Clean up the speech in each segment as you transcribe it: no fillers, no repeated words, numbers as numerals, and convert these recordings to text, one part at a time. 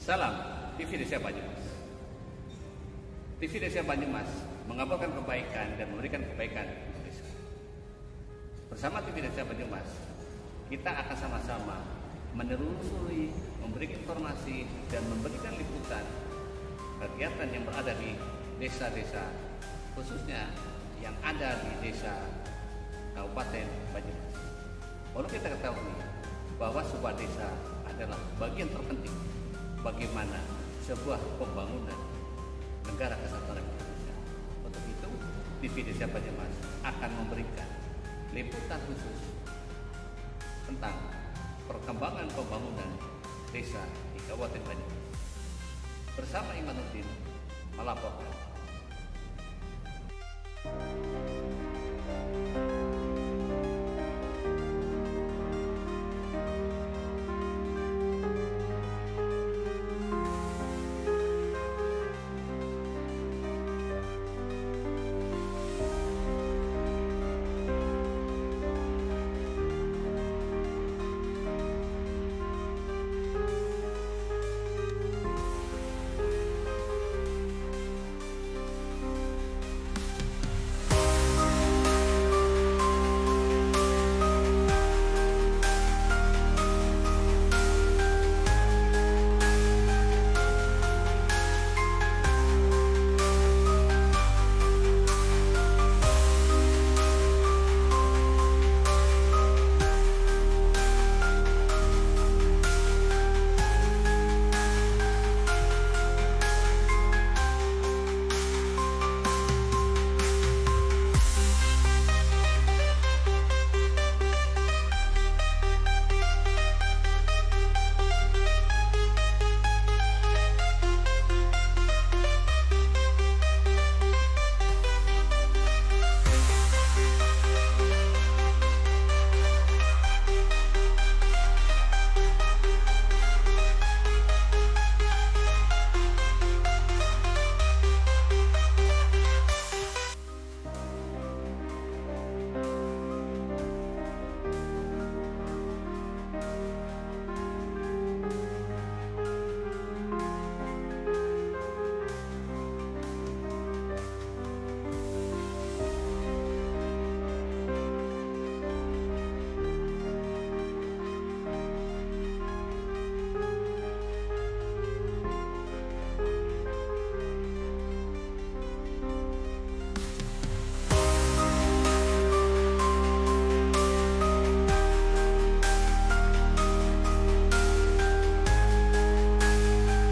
Salam TV Desa Banyumas. TV Desa Banyumas mengabarkan kebaikan dan memberikan kebaikan untuk desa. Bersama TV Desa Banyumas, kita akan sama-sama menelusuri, memberikan informasi dan memberikan liputan kegiatan yang berada di desa-desa, khususnya yang ada di desa Kabupaten Banyumas. Perlu kita ketahui bahwa sebuah desa adalah bagian terpenting bagaimana sebuah pembangunan negara kesatuan Indonesia. Untuk itu, TV Desa Banyumas akan memberikan liputan khusus tentang perkembangan pembangunan desa di Kabupaten Banyumas. Bersama Imanuddin melaporkan.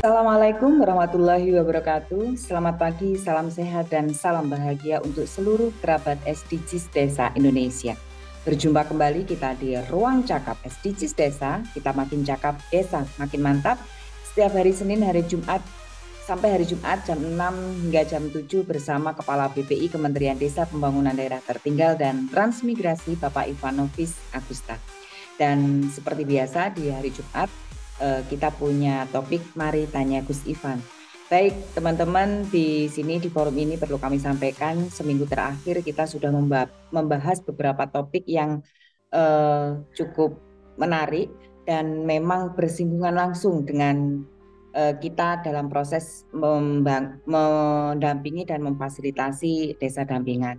Assalamualaikum warahmatullahi wabarakatuh. Selamat pagi, salam sehat dan salam bahagia untuk seluruh kerabat SDGs Desa Indonesia. Berjumpa kembali kita di Ruang Cakap SDGs Desa. Kita makin cakap, desa makin mantap. Setiap hari Senin, hari Jumat, sampai hari Jumat jam 6 hingga jam 7 bersama Kepala BPI Kementerian Desa Pembangunan Daerah Tertinggal dan Transmigrasi Bapak Ivanovis Agusta. Dan seperti biasa di hari Jumat, kita punya topik Mari Tanya Gus Ivan. Baik teman-teman, di sini di forum ini perlu kami sampaikan, seminggu terakhir kita sudah membahas beberapa topik yang cukup menarik dan memang bersinggungan langsung dengan kita dalam proses mendampingi dan memfasilitasi desa dampingan.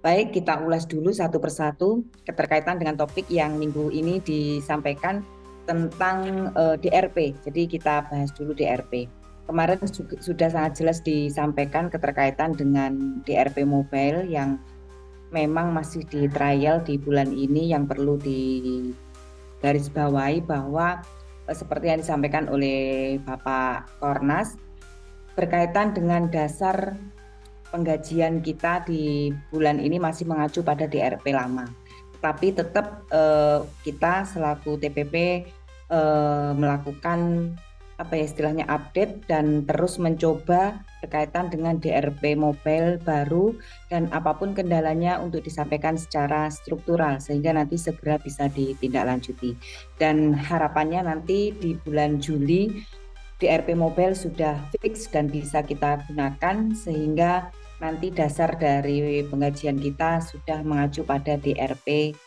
Baik, kita ulas dulu satu persatu keterkaitan dengan topik yang minggu ini disampaikan tentang DRP. Jadi kita bahas dulu DRP. Kemarin sudah sangat jelas disampaikan keterkaitan dengan DRP mobile yang memang masih di trial di bulan ini, yang perlu digarisbawahi bahwa seperti yang disampaikan oleh Bapak Kornas berkaitan dengan dasar penggajian kita di bulan ini masih mengacu pada DRP lama. Tapi tetap kita selaku TPP melakukan istilahnya update dan terus mencoba berkaitan dengan DRP mobile baru dan apapun kendalanya untuk disampaikan secara struktural sehingga nanti segera bisa ditindaklanjuti. Dan harapannya nanti di bulan Juli DRP mobile sudah fix dan bisa kita gunakan sehingga nanti dasar dari penggajian kita sudah mengacu pada DRP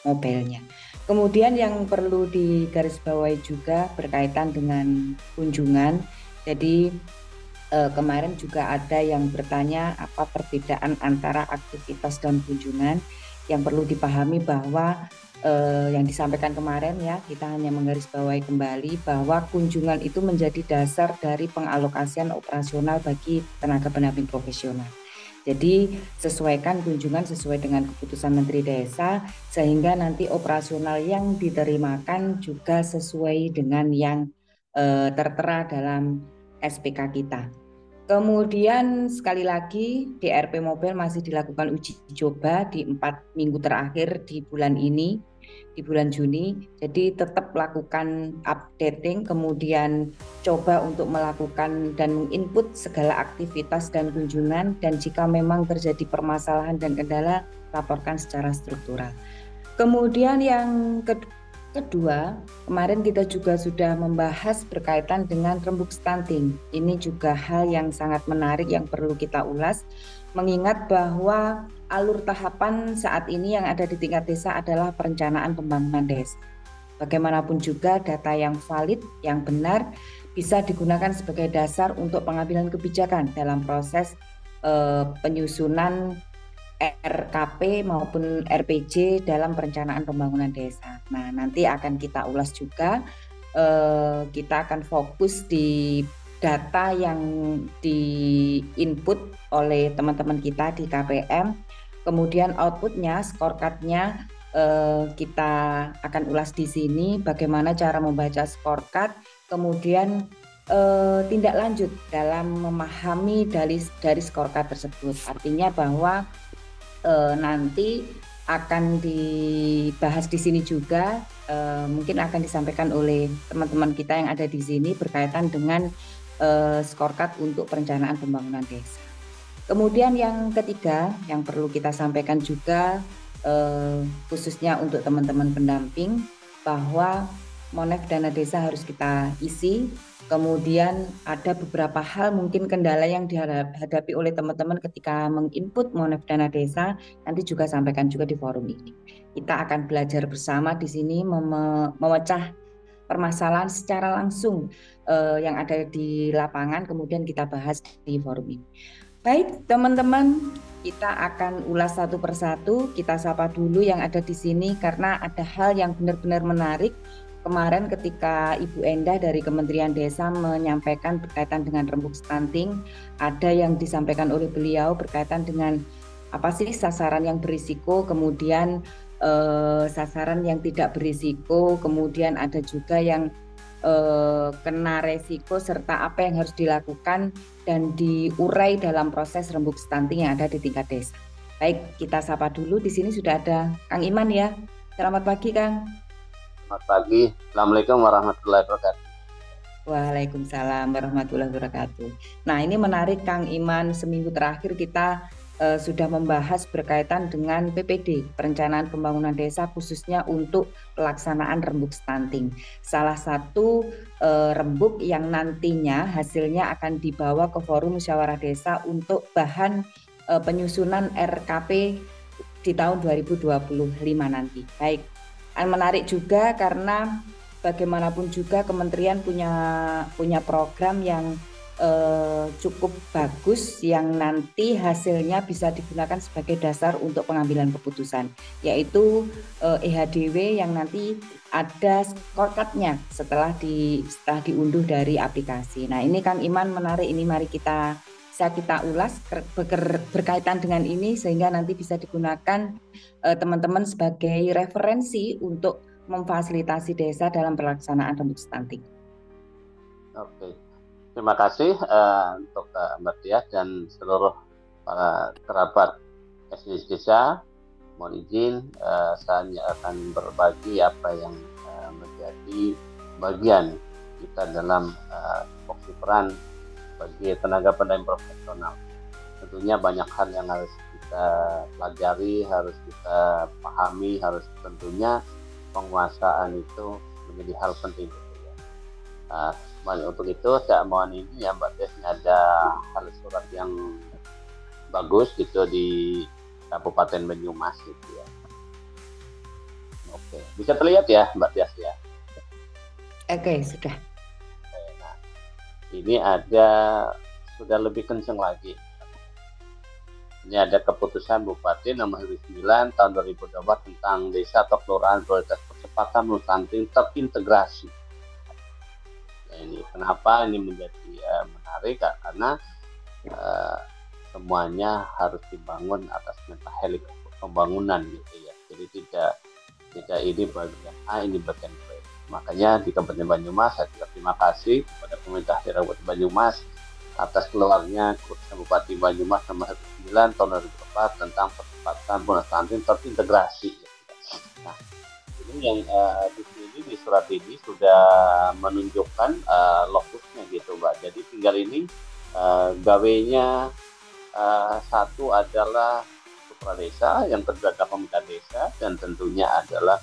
mobilnya. Kemudian yang perlu digarisbawahi juga berkaitan dengan kunjungan. Jadi kemarin juga ada yang bertanya apa perbedaan antara aktivitas dan kunjungan. Yang perlu dipahami bahwa yang disampaikan kemarin ya, kita hanya menggarisbawahi kembali bahwa kunjungan itu menjadi dasar dari pengalokasian operasional bagi tenaga pendamping profesional. Jadi sesuaikan kunjungan sesuai dengan keputusan Menteri Desa sehingga nanti operasional yang diterimakan juga sesuai dengan yang tertera dalam SPK kita. Kemudian sekali lagi DRP mobil masih dilakukan uji coba di 4 minggu terakhir di bulan ini, di bulan Juni. Jadi tetap lakukan updating, kemudian coba untuk melakukan dan menginput segala aktivitas dan kunjungan, dan jika memang terjadi permasalahan dan kendala, laporkan secara struktural. Kemudian yang kedua, kemarin kita juga sudah membahas berkaitan dengan rembuk stunting. Ini juga hal yang sangat menarik yang perlu kita ulas, mengingat bahwa alur tahapan saat ini yang ada di tingkat desa adalah perencanaan pembangunan desa. Bagaimanapun juga data yang valid, yang benar, bisa digunakan sebagai dasar untuk pengambilan kebijakan dalam proses penyusunan RKP maupun RPJ dalam perencanaan pembangunan desa. Nah, nanti akan kita ulas juga. Kita akan fokus di data yang di-input oleh teman-teman kita di KPM. Kemudian outputnya, scorecard-nya kita akan ulas di sini. Bagaimana cara membaca scorecard, kemudian tindak lanjut dalam memahami dari scorecard tersebut. Artinya bahwa nanti akan dibahas di sini juga, mungkin akan disampaikan oleh teman-teman kita yang ada di sini berkaitan dengan scorecard untuk perencanaan pembangunan desa. Kemudian yang ketiga yang perlu kita sampaikan juga khususnya untuk teman-teman pendamping bahwa Monef dana desa harus kita isi. Kemudian ada beberapa hal mungkin kendala yang dihadapi oleh teman-teman ketika menginput Monef dana desa, nanti juga sampaikan juga di forum ini. Kita akan belajar bersama di sini memecah permasalahan secara langsung yang ada di lapangan, kemudian kita bahas di forum ini. Baik teman-teman, kita akan ulas satu persatu. Kita sapa dulu yang ada di sini karena ada hal yang benar-benar menarik. Kemarin ketika Ibu Endah dari Kementerian Desa menyampaikan berkaitan dengan rembuk stunting, ada yang disampaikan oleh beliau berkaitan dengan apa sih sasaran yang berisiko, kemudian sasaran yang tidak berisiko, kemudian ada juga yang kena resiko serta apa yang harus dilakukan dan diurai dalam proses rembuk stunting yang ada di tingkat desa. Baik, kita sapa dulu. Di sini sudah ada Kang Iman ya. Selamat pagi, Kang. Selamat pagi. Assalamualaikum warahmatullahi wabarakatuh. Waalaikumsalam warahmatullahi wabarakatuh. Nah, ini menarik Kang Iman, seminggu terakhir kita sudah membahas berkaitan dengan PPD, Perencanaan Pembangunan Desa, khususnya untuk pelaksanaan rembuk stunting. Salah satu rembuk yang nantinya hasilnya akan dibawa ke forum musyawarah desa untuk bahan penyusunan RKP di tahun 2025 nanti. Baik, menarik juga karena bagaimanapun juga kementerian punya program yang cukup bagus yang nanti hasilnya bisa digunakan sebagai dasar untuk pengambilan keputusan, yaitu EHDW yang nanti ada scorecard-nya setelah diunduh dari aplikasi. Nah, ini Kang Iman menarik, ini mari kita ulas berkaitan dengan ini sehingga nanti bisa digunakan teman-teman sebagai referensi untuk memfasilitasi desa dalam pelaksanaan rembuk stunting. Oke. Terima kasih untuk Mbak Tia dan seluruh para kerabat SDGs Desa. Mohon izin saya akan berbagi apa yang menjadi bagian kita dalam fokus peran bagi tenaga pendamping profesional. Tentunya banyak hal yang harus kita pelajari, harus kita pahami, harus tentunya penguasaan itu menjadi hal penting. Untuk itu saya mohon ini ya Mbak Des, ada hal surat yang bagus gitu di Kabupaten Banyumas gitu ya. Oke. Bisa terlihat ya Mbak Tias ya? Oke, sudah. Nah, ini ada sudah lebih kenceng lagi. Ini ada keputusan Bupati nomor 9 tahun 2024 tentang desa atau kelurahan prioritas percepatan stunting terintegrasi. Nah, ini kenapa ini menjadi menarik karena semuanya harus dibangun atas mentahelik pembangunan gitu ya. Jadi tidak ini bagian A, ini bagian B. Makanya di Kabupaten Banyumas saya juga terima kasih kepada pemerintah daerah Kabupaten Banyumas atas keluarnya keputusan Bupati Banyumas nomor 9 tahun 2004 tentang percepatan stunting terintegrasi. Nah, ini yang di sini di surat ini sudah menunjukkan lokusnya gitu Mbak. Jadi tinggal ini gawenya satu adalah kepala desa, yang kedua adalah pemerintah desa, dan tentunya adalah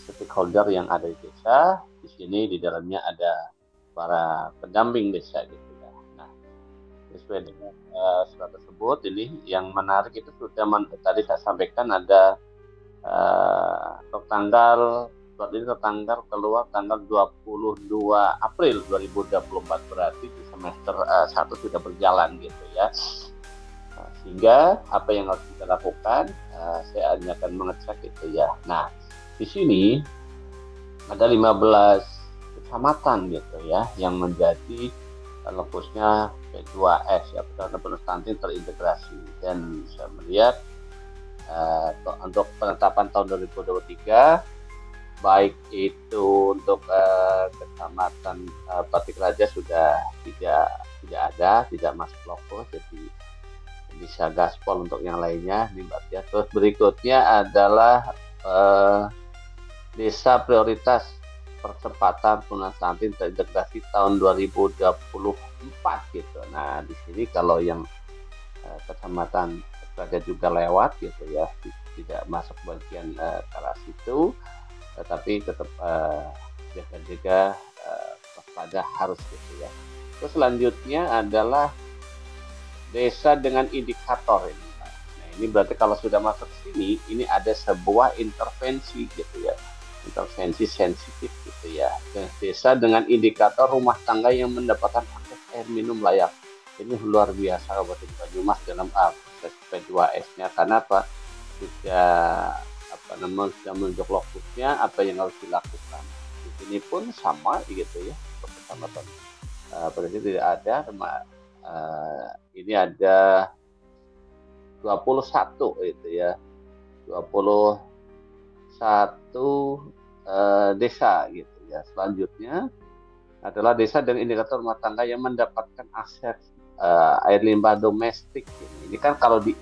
stakeholder yang ada di desa. Di sini di dalamnya ada para pendamping desa gitu ya. Nah, sesuai dengan surat tersebut, ini yang menarik itu sudah tadi saya sampaikan ada tertanggal surat ini tertanggal keluar tanggal 22 April 2024, berarti di semester 1 sudah berjalan gitu ya. Sehingga apa yang harus kita lakukan, saya hanya akan mengecek itu ya. Nah, di sini ada 15 kecamatan gitu ya yang menjadi lokusnya P2S ya, Persatuan Stunting terintegrasi. Dan saya melihat untuk penetapan tahun 2023 baik itu untuk kecamatan Batik Raja sudah tidak masuk lokus, jadi bisa gaspol untuk yang lainnya nih Mbak ya. Terus berikutnya adalah desa prioritas percepatan penurunan stunting terintegrasi tahun 2024 gitu. Nah di sini kalau yang kecamatan Raja juga lewat gitu ya, tidak masuk bagian ke arah situ, tetapi tetap jaga-jaga waspada harus gitu ya. Terus selanjutnya adalah desa dengan indikator ini. Nah, ini berarti kalau sudah masuk ke sini, ini ada sebuah intervensi gitu ya, intervensi sensitif gitu ya. Desa dengan indikator rumah tangga yang mendapatkan akses air minum layak. Ini luar biasa Kabupaten Banyumas dalam proses P2S-nya. Karena apa? Sudah menunjuk lokusnya, apa yang harus dilakukan. Di sini pun sama gitu ya, kecamatan. Berarti tidak ada ini ada 21 itu ya, 21 desa gitu ya. Selanjutnya adalah desa dengan indikator rumah tangga yang mendapatkan akses air limbah domestik. Ini kan kalau di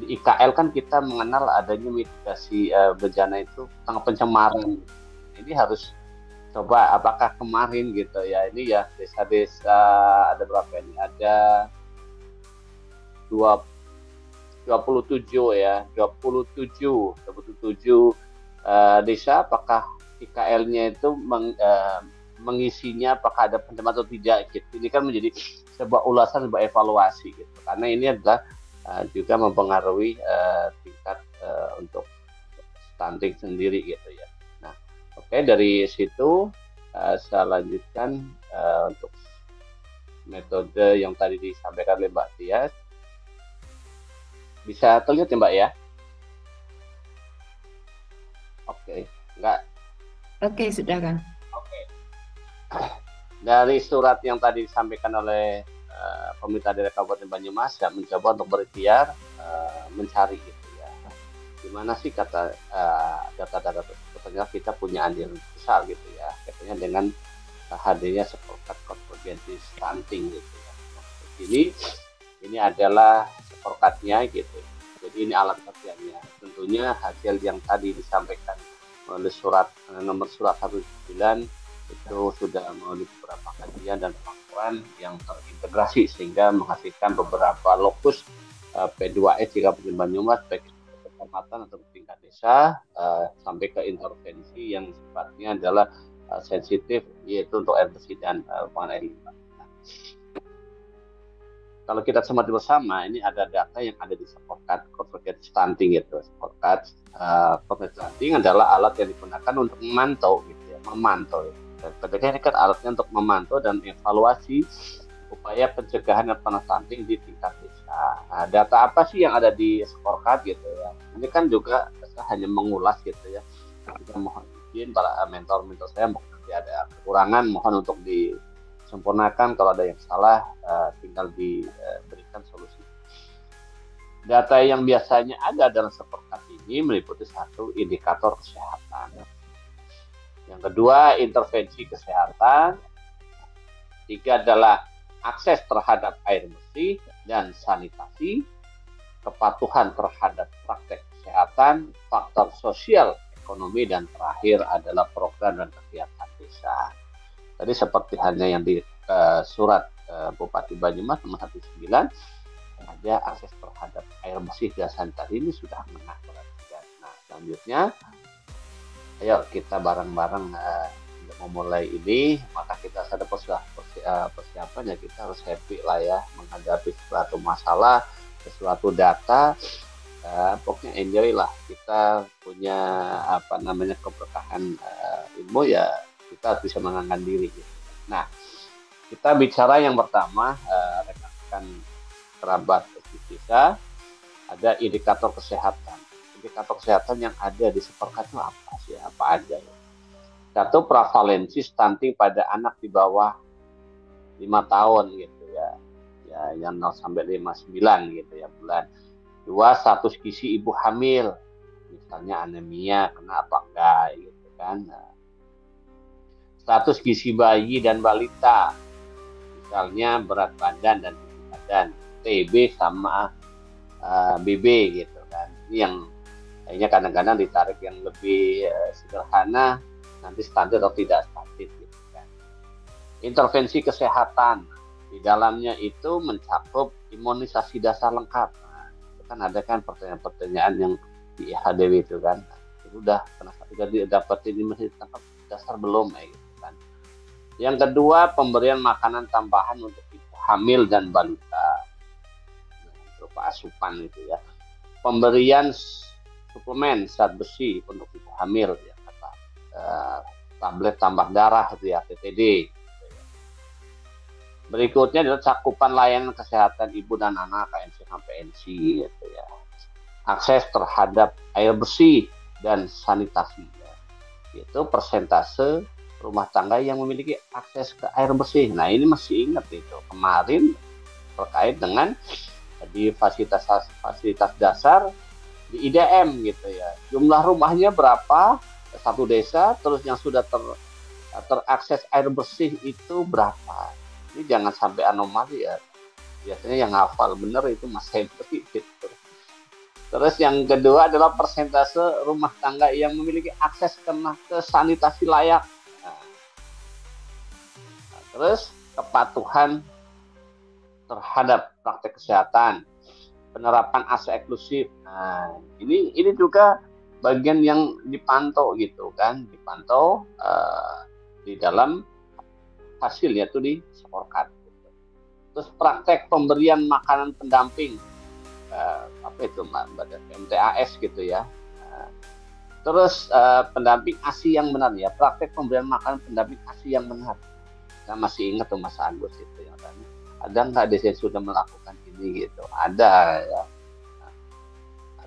IKL kan kita mengenal adanya mitigasi bencana itu tentang pencemaran. Ini harus coba apakah kemarin gitu ya, ini ya desa-desa ada berapa ini, ada 27 ya, 27 desa, apakah IKL-nya itu mengisinya apakah ada pencemaran atau tidak gitu. Ini kan menjadi sebuah ulasan, sebuah evaluasi gitu, karena ini adalah juga mempengaruhi tingkat untuk stunting sendiri gitu ya. Nah, oke, dari situ saya lanjutkan untuk metode yang tadi disampaikan oleh Mbak Tias. Bisa terlihat ya Mbak ya? Oke, enggak? Oke, sudah kan? Oke. Dari surat yang tadi disampaikan oleh pemerintah daerah Kabupaten Banyumas, saya mencoba untuk berikhtiar mencari gitu ya. Gimana sih kata data-data tersebut? Ternyata kita punya andil besar gitu ya. Katanya dengan hadirnya seperkat konvergensi stunting gitu ya. Nah, ini adalah seperkatnya gitu. Jadi ini alat kajiannya. Tentunya hasil yang tadi disampaikan oleh nomor surat 19 itu sudah melalui beberapa kajian dan laporan yang terintegrasi sehingga menghasilkan beberapa lokus P2S di Kabupaten Banyumas, baik kecamatan atau tingkat desa, sampai ke intervensi yang sifatnya adalah sensitif, yaitu untuk air bersih dan pengelolaan air limbah. kalau kita cermati bersama, ini ada data yang ada di scorecard corporate stunting gitu. Scorecard corporate stunting adalah alat yang digunakan untuk memantau gitu ya, memantau. Ya. Dan ketika ini kan alatnya untuk memantau dan evaluasi upaya pencegahan dan penanganan stunting di tingkat desa. Nah, data apa sih yang ada di scorecard gitu ya? Ini kan juga saya hanya mengulas gitu ya. Kita mohon izin para mentor-mentor saya, mungkin nanti ada kekurangan, mohon untuk disempurnakan. Kalau ada yang salah, tinggal diberikan solusi. Data yang biasanya ada dalam scorecard ini meliputi satu, indikator kesehatan. Yang kedua, intervensi kesehatan. Tiga adalah akses terhadap air bersih dan sanitasi, kepatuhan terhadap praktek kesehatan, faktor sosial, ekonomi, dan terakhir adalah program dan kegiatan desa. Tadi seperti hanya yang di surat Bupati Banyumas nomor 19, ada akses terhadap air bersih dan sanitasi ini sudah mengena perhatian. Nah, selanjutnya, ayo kita bareng-bareng memulai ini, maka kita ada persiapan ya, kita harus happy lah ya menghadapi suatu masalah, sesuatu data, pokoknya enjoy lah. Kita punya keberkahan ilmu ya, kita harus bisa mengangkat diri gitu. Nah, kita bicara yang pertama, rekan-rekan kerabat desa, ada indikator kesehatan. Indikator kesehatan yang ada di scorecard itu apa sih? Apa aja ya? Satu, prevalensi stunting pada anak di bawah 5 tahun gitu ya. Ya, yang 0 sampai 59 gitu ya bulan. Dua, status gizi ibu hamil. Misalnya anemia, kena apa enggak gitu kan. Status gizi bayi dan balita. Misalnya berat badan dan tinggi badan, TB sama BB gitu kan. Ini yang kayaknya kadang-kadang ditarik yang lebih sederhana, nanti standar atau tidak standar gitu kan. Intervensi kesehatan di dalamnya itu mencakup imunisasi dasar lengkap. Nah, itu kan ada kan pertanyaan-pertanyaan yang di IHDW itu kan. Itu udah dapetin imunisasi dasar belum ya gitu kan. Yang kedua, pemberian makanan tambahan untuk ibu hamil dan balita. Nah, berupa asupan itu ya. Pemberian suplemen zat besi untuk ibu hamil ya. Tablet tambah darah itu ya, TTD. Berikutnya adalah cakupan layanan kesehatan ibu dan anak, KNC sampai NC gitu ya. Akses terhadap air bersih dan sanitasi ya. Itu persentase rumah tangga yang memiliki akses ke air bersih. Nah, ini masih ingat itu kemarin terkait dengan di fasilitas dasar di IDM gitu ya. Jumlah rumahnya berapa? Satu desa, terus yang sudah terakses air bersih itu berapa. Ini jangan sampai anomali ya. Biasanya yang hafal bener itu Mas Henry gitu. Terus yang kedua adalah persentase rumah tangga yang memiliki akses ke sanitasi layak. Terus kepatuhan terhadap praktek kesehatan, penerapan asa eksklusif. Nah, ini juga bagian yang dipantau gitu kan, dipantau di dalam hasil yaitu di scorecard. Gitu. Terus praktek pemberian makanan pendamping, apa itu MTAS gitu ya. Terus pendamping ASI yang benar ya, praktek pemberian makanan pendamping ASI yang benar. Saya masih ingat tuh Mas Agus itu ya kan. Ada nggak desa sudah melakukan ini gitu? Ada ya.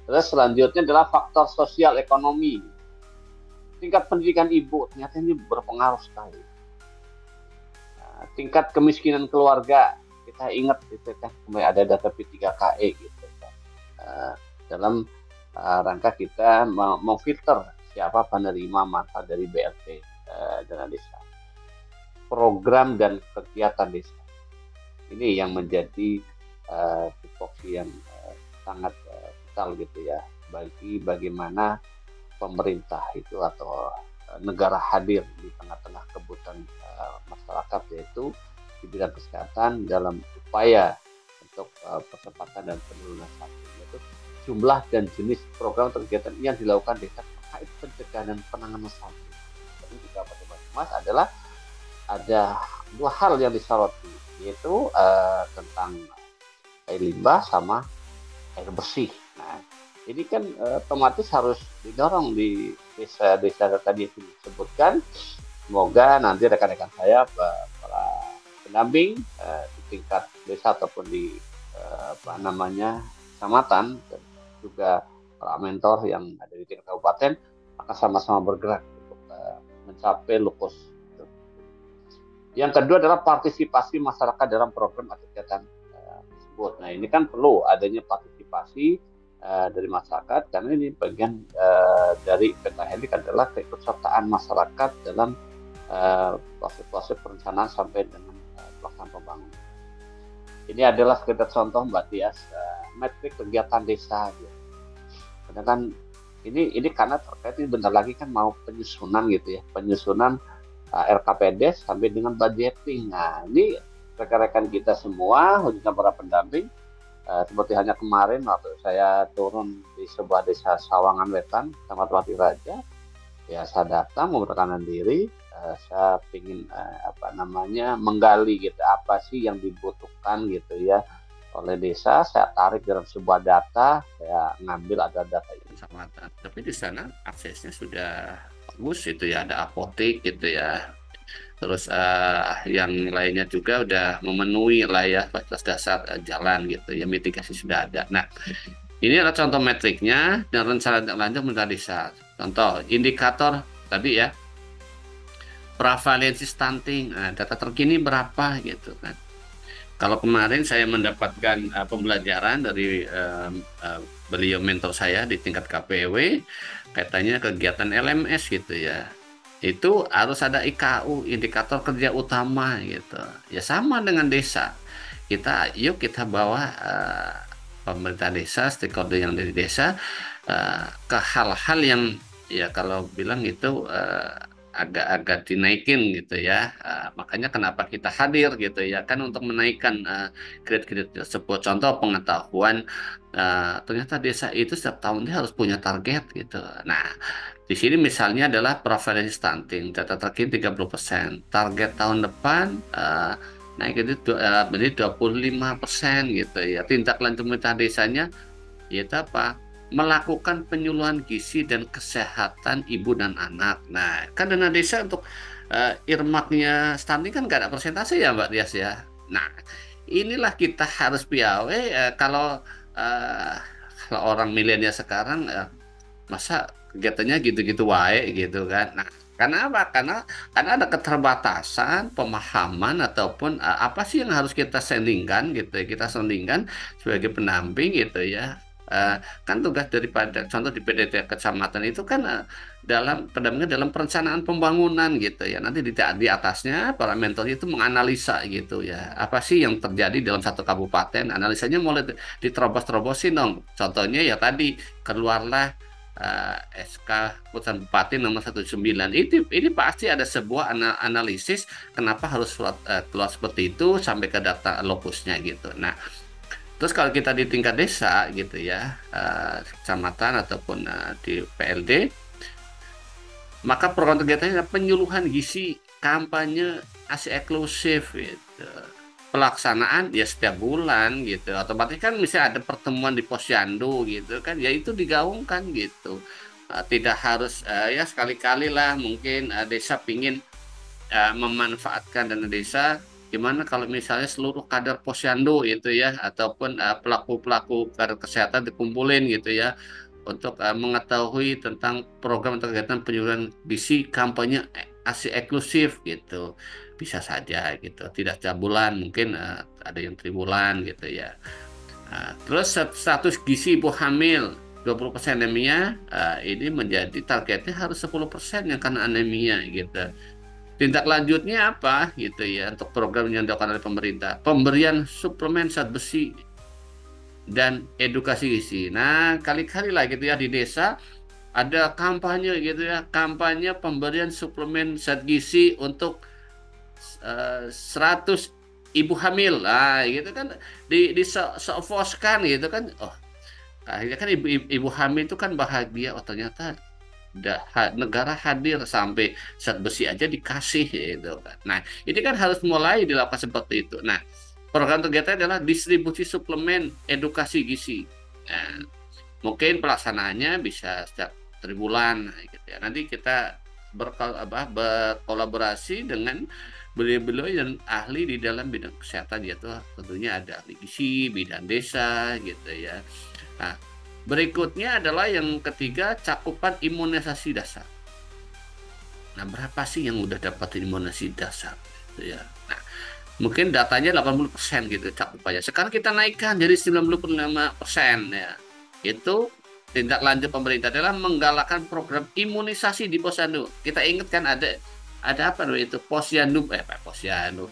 Terus selanjutnya adalah faktor sosial ekonomi. Tingkat pendidikan ibu ternyata ini berpengaruh sekali. Tingkat kemiskinan keluarga, kita ingat itu kan ada data P3KE gitu kan. Dalam rangka kita memfilter siapa penerima manfaat dari BLT dana desa. Program dan kegiatan desa. Ini yang menjadi tupoksi yang sangat gitu ya, bagi bagaimana pemerintah itu atau negara hadir di tengah-tengah kebutuhan masyarakat, yaitu di bidang kesehatan dalam upaya untuk percepatan dan penurunan stunting, yaitu jumlah dan jenis program kegiatan yang dilakukan desa terkait pencegahan dan penanganan stunting. Jadi di Kabupaten Banyumas adalah ada dua hal yang disoroti, yaitu tentang air limbah sama air bersih. Nah, ini kan otomatis harus didorong di desa-desa tadi yang disebutkan. Semoga nanti rekan-rekan saya, para pendamping di tingkat desa ataupun di kecamatan, dan juga para mentor yang ada di tingkat kabupaten akan sama-sama bergerak untuk mencapai lupus. Yang kedua adalah partisipasi masyarakat dalam program atau kegiatan tersebut. Nah, ini kan perlu adanya partisipasi dari masyarakat, karena ini bagian dari pentahelix adalah keikutsertaan masyarakat dalam proses-proses perencanaan sampai dengan pelaksanaan pembangunan. Ini adalah sekedar contoh Mbak Tias, metrik kegiatan desa. Karena kan ini karena terkait ini bentar lagi kan mau penyusunan gitu ya, penyusunan RKPD sampai dengan budgeting. Nah, ini rekan-rekan kita semua, khususnya para pendamping, seperti hanya kemarin waktu saya turun di sebuah desa Sawangan Wetan, Kecamatan Wati Raja, ya saya datang memperkenalkan diri, saya ingin menggali gitu apa sih yang dibutuhkan gitu ya oleh desa. Saya tarik dalam sebuah data, saya ngambil ada data kecamatan, tapi di sana aksesnya sudah bagus itu ya, ada apotek gitu ya, terus yang lainnya juga udah memenuhi lah ya fasilitas dasar jalan gitu ya, mitigasi sudah ada. Nah, ini adalah contoh metriknya dan rencana lanjut mengenai desa. Contoh indikator tadi ya, prevalensi stunting, data terkini berapa gitu kan. Kalau kemarin saya mendapatkan pembelajaran dari beliau mentor saya di tingkat KPW, katanya kegiatan LMS gitu ya, itu harus ada IKU, indikator kerja utama gitu. Ya sama dengan desa. Yuk kita bawa pemerintah desa, stakeholder yang dari desa ke hal-hal yang ya kalau bilang itu agak-agak dinaikin gitu ya. Makanya kenapa kita hadir gitu ya, kan untuk menaikkan grade-grade tersebut. Contoh pengetahuan, ternyata desa itu setiap tahun dia harus punya target gitu. Nah, di sini misalnya adalah prevalensi stunting, data terkini 30%, target tahun depan naik itu berarti 25% gitu ya. Tindak lanjut pemerintah desanya yaitu apa? Melakukan penyuluhan gizi dan kesehatan ibu dan anak. Nah, kan dana desa untuk earmarknya stunting kan nggak ada persentase ya Mbak Dias ya. Nah, inilah kita harus piawai kalau orang milenial sekarang masa kegiatannya gitu-gitu wae gitu kan. Nah, karena apa? Karena ada keterbatasan pemahaman ataupun apa sih yang harus kita sandingkan gitu ya. Kita sandingkan sebagai pendamping gitu ya. Kan tugas daripada contoh di PDT kecamatan itu kan dalam pendampingan dalam perencanaan pembangunan gitu ya. Nanti di atasnya para mentor itu menganalisa gitu ya. Apa sih yang terjadi dalam satu kabupaten? Analisanya mulai diterobos-terobosin dong. Contohnya ya tadi keluarlah SK Keputusan Bupati nomor 19. Ini pasti ada sebuah analisis kenapa harus keluar seperti itu sampai ke data lokusnya gitu. Nah, terus kalau kita di tingkat desa gitu ya, kecamatan ataupun di PLD, maka program kegiatannya adalah penyuluhan gizi, kampanye ASI eksklusif gitu. Pelaksanaan ya setiap bulan gitu. Otomatis kan misalnya ada pertemuan di posyandu gitu kan, ya itu digaungkan gitu. Tidak harus ya sekali-kali lah mungkin desa pingin memanfaatkan dana desa. Gimana kalau misalnya seluruh kader posyandu gitu ya, ataupun pelaku-pelaku kader kesehatan dikumpulin gitu ya, untuk mengetahui tentang program atau kegiatan penyuluhan gizi kampanye ASI eksklusif gitu. Bisa saja gitu, tidak setiap bulan, mungkin ada yang tribulan gitu ya. Terus status gizi ibu hamil 20% anemia, ini menjadi targetnya harus 10% yang kena anemia gitu. Tindak lanjutnya apa gitu ya untuk program yang dilakukan oleh pemerintah, pemberian suplemen zat besi dan edukasi gizi. Nah, kali-kali lah gitu ya di desa ada kampanye gitu ya, kampanye pemberian suplemen zat gizi untuk 100 ibu hamil. Nah, gitu kan disofoskan gitu kan. Oh, akhirnya kan ibu hamil itu kan bahagia, oh ternyata negara hadir sampai zat besi aja dikasih gitu kan. Nah, ini kan harus mulai dilakukan seperti itu. Nah, program kegiatan adalah distribusi suplemen edukasi gizi. Nah, mungkin pelaksanaannya bisa setiap 3 bulan gitu ya. Nanti kita berkolaborasi dengan beliau-beliau yang ahli di dalam bidang kesehatan, yaitu tentunya ada ahli gizi, bidang desa gitu ya. Nah, berikutnya adalah yang ketiga, cakupan imunisasi dasar. Nah, berapa sih yang udah dapat imunisasi dasar gitu ya. Nah, mungkin datanya 80% gitu cakupannya. Sekarang kita naikkan jadi 95% ya. Itu tindak lanjut pemerintah adalah menggalakkan program imunisasi di posyandu. Kita ingat kan ada apa loh itu posyandu posyandu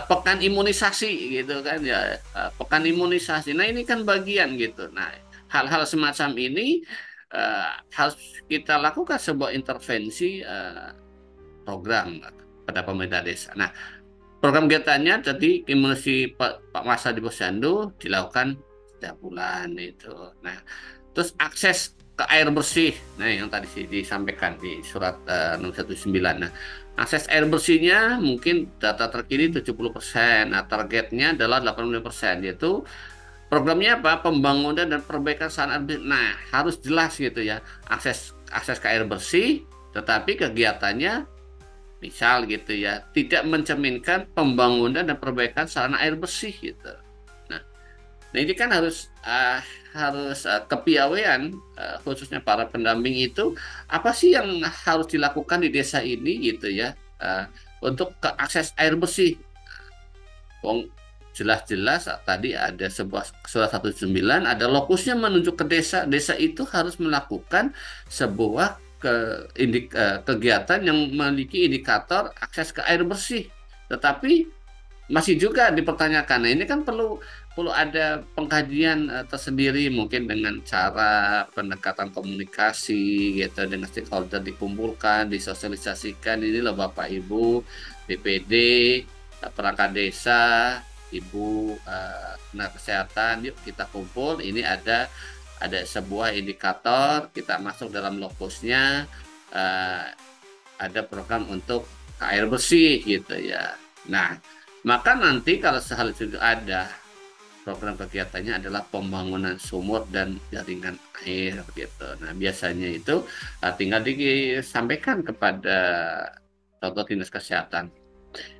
pekan imunisasi gitu kan ya, pekan imunisasi. Nah, ini kan bagian gitu. Nah, hal-hal semacam ini harus kita lakukan sebuah intervensi program pada pemerintah desa. Nah, program kegiatannya tadi imunisasi Pak Masa di posyandu dilakukan setiap bulan itu. Nah, terus akses ke air bersih. Nah, yang tadi disampaikan di surat nomor 19. Nah, akses air bersihnya mungkin data terkini 70%. Nah, targetnya adalah 85%, yaitu programnya apa? Pembangunan dan perbaikan sarana air bersih. Nah, harus jelas gitu ya. Akses ke air bersih, tetapi kegiatannya misal gitu ya, tidak mencerminkan pembangunan dan perbaikan sarana air bersih gitu. Nah, ini kan harus kepiawaian khususnya para pendamping itu apa sih yang harus dilakukan di desa ini gitu ya, untuk ke akses air bersih. Jelas-jelas tadi ada sebuah surat 19 ada lokusnya menunjuk ke desa. Desa itu harus melakukan sebuah kegiatan yang memiliki indikator akses ke air bersih, tetapi masih juga dipertanyakan. Nah, ini kan perlu ada pengkajian tersendiri, mungkin dengan cara pendekatan komunikasi gitu, dengan stakeholder dikumpulkan, disosialisasikan. Ini loh Bapak Ibu BPD, perangkat desa, Ibu tenaga kesehatan, yuk kita kumpul. Ini ada sebuah indikator, kita masuk dalam lokusnya, ada program untuk air bersih gitu ya. Nah, maka nanti kalau sehal itu ada program kegiatannya adalah pembangunan sumur dan jaringan air gitu. Nah, biasanya itu tinggal disampaikan kepada contoh dinas kesehatan.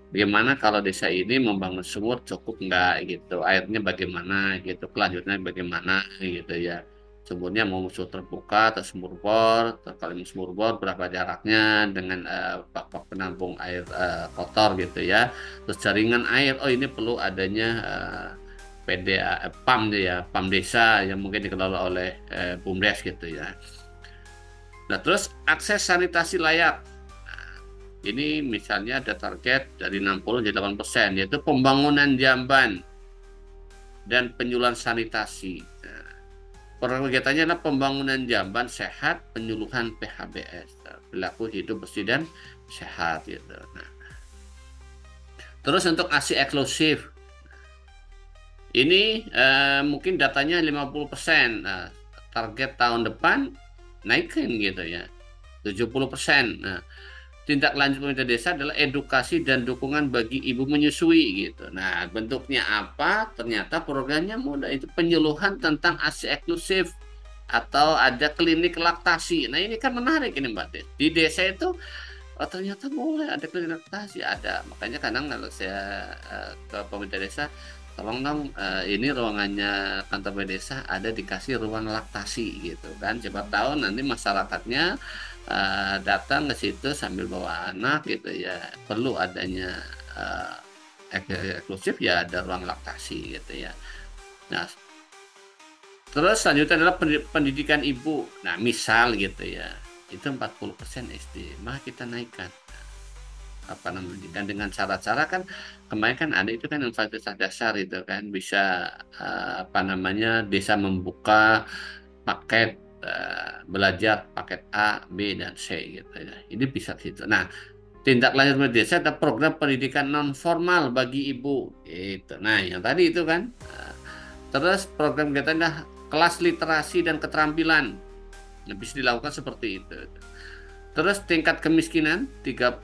Bagaimana kalau desa ini membangun sumur cukup enggak gitu, airnya bagaimana gitu, kelanjutannya bagaimana gitu ya. Sumurnya mau sumur terbuka atau sumur bor, kalau sumur bor berapa jaraknya dengan bak penampung air kotor gitu ya. Terus jaringan air, oh ini perlu adanya PAM ya, PAM desa yang mungkin dikelola oleh BUMDes gitu ya. Nah, terus akses sanitasi layak. Ini misalnya ada target dari 60 jadi 8%, yaitu pembangunan jamban dan penyuluhan sanitasi. Nah, program kegiatannya adalah pembangunan jamban sehat, penyuluhan PHBS, perilaku hidup bersih dan sehat gitu. Nah, terus untuk ASI eksklusif, ini mungkin datanya 50%. Nah, target tahun depan naikin gitu ya, 70%. Nah, tindak lanjut pemerintah desa adalah edukasi dan dukungan bagi ibu menyusui gitu. Nah, bentuknya apa? Ternyata programnya mudah, itu penyuluhan tentang ASI eksklusif atau ada klinik laktasi. Nah, ini kan menarik ini Mbak Des. Di desa itu ternyata boleh ada klinik laktasi, ada. Makanya kadang kalau saya ke pemerintah desa, tolong dong ini ruangannya kantor desa ada dikasih ruang laktasi gitu kan. Siapa tahu nanti masyarakatnya datang ke situ sambil bawa anak gitu ya, perlu adanya eksklusif ya, ada ruang laktasi gitu ya. Nah, terus selanjutnya adalah pendidikan ibu. Nah, misal gitu ya, itu 40% SD, maka kita naikkan apa namanya, dengan cara-cara kan kemarin kan ada itu kan fasilitas dasar itu kan bisa apa namanya, desa membuka paket belajar paket A, B dan C gitu ya. Ini bisa gitu. Nah, tindak lanjut desa ada program pendidikan non formal bagi ibu itu. Nah, yang tadi itu kan. Terus program kegiatan kelas literasi dan keterampilan. Nah, bisa dilakukan seperti itu. Terus tingkat kemiskinan 30%,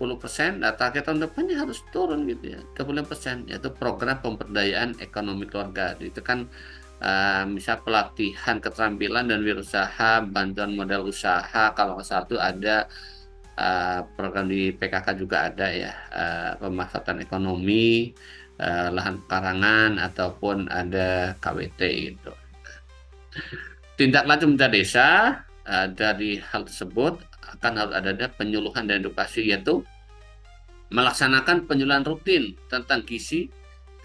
nah target tahun depannya harus turun gitu ya, 35%, yaitu program pemberdayaan ekonomi keluarga. Itu kan misal pelatihan keterampilan dan wirausaha, bantuan modal usaha, kalau nggak salah itu ada program di PKK juga ada ya, pemanfaatan ekonomi, lahan pekarangan, ataupun ada KWT gitu. Tindak lanjut pemerintah desa dari hal tersebut akan harus ada penyuluhan dan edukasi, yaitu melaksanakan penyuluhan rutin tentang gizi,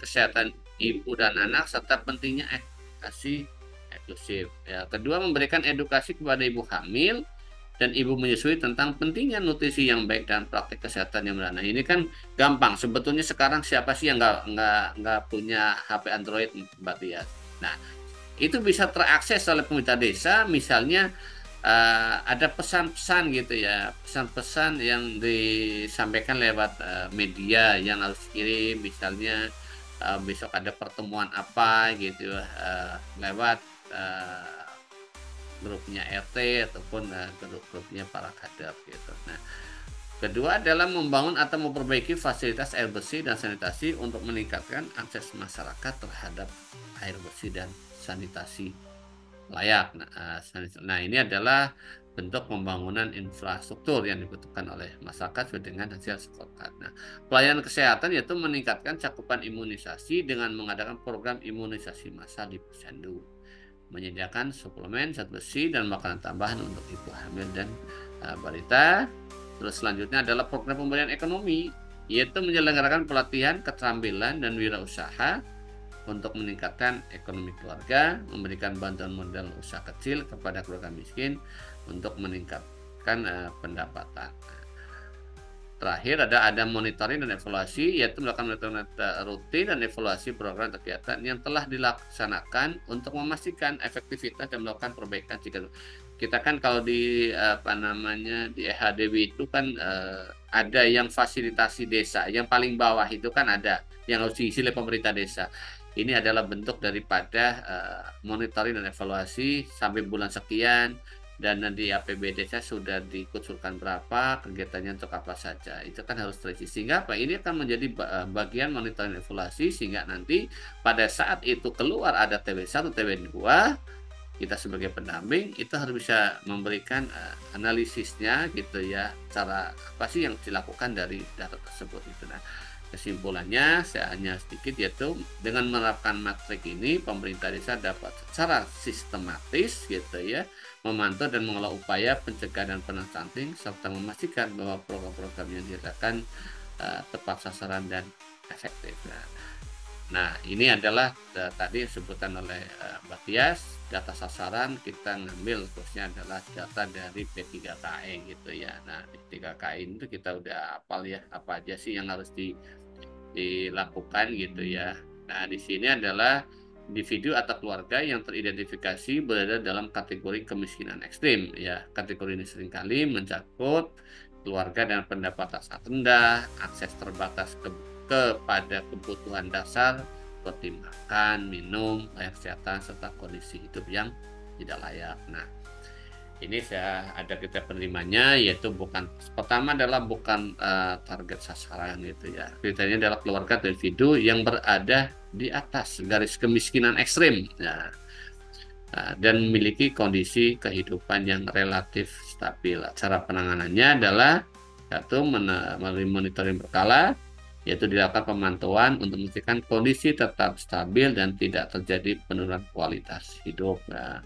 kesehatan ibu dan anak, serta pentingnya edukasi inklusif. Ya, kedua, memberikan edukasi kepada ibu hamil dan ibu menyusui tentang pentingnya nutrisi yang baik dan praktik kesehatan yang benar. Nah, ini kan gampang. Sebetulnya sekarang siapa sih yang nggak punya HP Android, Mbak Tia? Nah, itu bisa terakses oleh pemerintah desa, misalnya ada pesan-pesan gitu ya, pesan-pesan yang disampaikan lewat media yang harus kirim, misalnya besok ada pertemuan apa gitu, lewat grupnya RT ataupun grup-grupnya para kader gitu. Nah, kedua adalah membangun atau memperbaiki fasilitas air bersih dan sanitasi untuk meningkatkan akses masyarakat terhadap air bersih dan sanitasi layak. Nah, ini adalah bentuk pembangunan infrastruktur yang dibutuhkan oleh masyarakat sesuai dengan hasil sekolah. Nah, pelayanan kesehatan yaitu meningkatkan cakupan imunisasi dengan mengadakan program imunisasi massal di posyandu, menyediakan suplemen zat besi dan makanan tambahan untuk ibu hamil dan balita. Terus selanjutnya adalah program pemberdayaan ekonomi, yaitu menyelenggarakan pelatihan keterampilan dan wirausaha untuk meningkatkan ekonomi keluarga, memberikan bantuan modal usaha kecil kepada keluarga miskin untuk meningkatkan pendapatan. Terakhir ada monitoring dan evaluasi, yaitu melakukan monitoring rutin dan evaluasi program kegiatan yang telah dilaksanakan untuk memastikan efektivitas dan melakukan perbaikan. Jika kita kan kalau di di EHDW itu kan ada yang fasilitasi desa, yang paling bawah itu kan ada yang harus diisi oleh pemerintah desa. Ini adalah bentuk daripada monitoring dan evaluasi sampai bulan sekian, dan nanti APBD saya sudah dikucurkan berapa, kegiatannya untuk apa saja. Itu kan harus terisi, sehingga apa, ini akan menjadi bagian monitoring evaluasi, sehingga nanti pada saat itu keluar ada TW1, TW2, kita sebagai pendamping itu harus bisa memberikan analisisnya gitu ya, cara apa sih yang dilakukan dari data tersebut itu. Nah, kesimpulannya saya hanya sedikit, yaitu dengan menerapkan matrik ini pemerintah desa dapat secara sistematis gitu ya memantau dan mengelola upaya pencegahan dan penanganan stunting, serta memastikan bahwa program-program yang diadakan tepat sasaran dan efektif. Nah, ini adalah tadi sebutan oleh Mbak Tias, data sasaran kita ngambil khususnya adalah data dari P3KE gitu ya. Nah, P3KE itu kita udah hafal ya, apa aja sih yang harus dilakukan gitu ya. Nah, di sini adalah individu atau keluarga yang teridentifikasi berada dalam kategori kemiskinan ekstrim ya. Kategori ini seringkali mencakup keluarga dengan pendapatan sangat rendah, akses terbatas kepada kebutuhan dasar seperti makan, minum, layak kesehatan, serta kondisi hidup yang tidak layak. Nah, ini saya ada kriteria penerimanya, yaitu pertama adalah bukan target sasaran gitu ya. Kriterianya adalah keluarga atau individu yang berada di atas garis kemiskinan ekstrim ya, dan memiliki kondisi kehidupan yang relatif stabil. Cara penanganannya adalah satu, melalui monitoring berkala, yaitu dilakukan pemantauan untuk memastikan kondisi tetap stabil dan tidak terjadi penurunan kualitas hidup. Nah,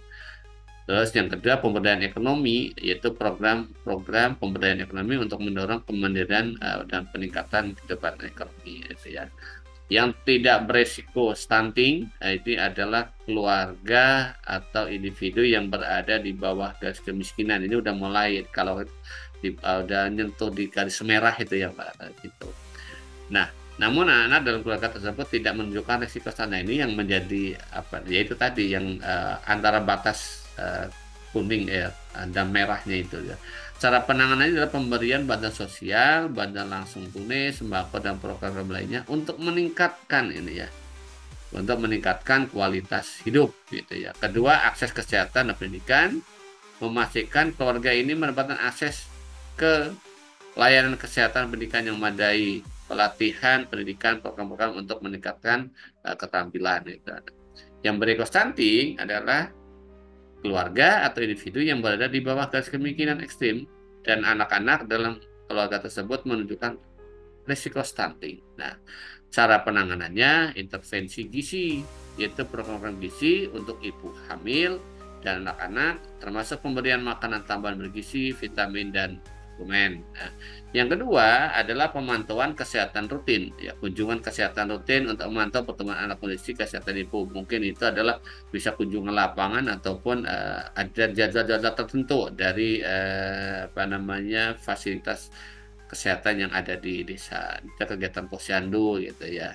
terus yang kedua, pemberdayaan ekonomi, yaitu program pemberdayaan ekonomi untuk mendorong kemandirian dan peningkatan kehidupan ekonomi gitu ya. Yang tidak beresiko stunting, ini adalah keluarga atau individu yang berada di bawah garis kemiskinan. Ini udah mulai, kalau udah nyentuh di garis merah itu ya Pak gitu. Nah, namun anak-anak dalam keluarga tersebut tidak menunjukkan resiko stunting. Ini yang menjadi apa? Yaitu tadi yang antara batas kuning dan merahnya itu ya. Cara penanganannya adalah pemberian bantuan sosial, bantuan langsung tunai, sembako, dan program lainnya untuk meningkatkan ini ya, untuk meningkatkan kualitas hidup gitu ya. Kedua, akses kesehatan dan pendidikan, memastikan keluarga ini mendapatkan akses ke layanan kesehatan pendidikan yang memadai, pelatihan, pendidikan, program-program untuk meningkatkan keterampilan. Gitu. Yang berisiko stunting adalah keluarga atau individu yang berada di bawah garis kemiskinan ekstrim dan anak-anak dalam keluarga tersebut menunjukkan risiko stunting. Nah, cara penanganannya intervensi gizi, yaitu program gizi untuk ibu hamil dan anak-anak, termasuk pemberian makanan tambahan bergizi, vitamin dan suplemen. Nah, yang kedua adalah pemantauan kesehatan rutin, ya kunjungan kesehatan rutin untuk memantau perkembangan anak kondisi kesehatan ibu. Mungkin itu adalah bisa kunjungan lapangan ataupun ada jadwal-jadwal tertentu dari fasilitas kesehatan yang ada di desa, kegiatan posyandu gitu ya.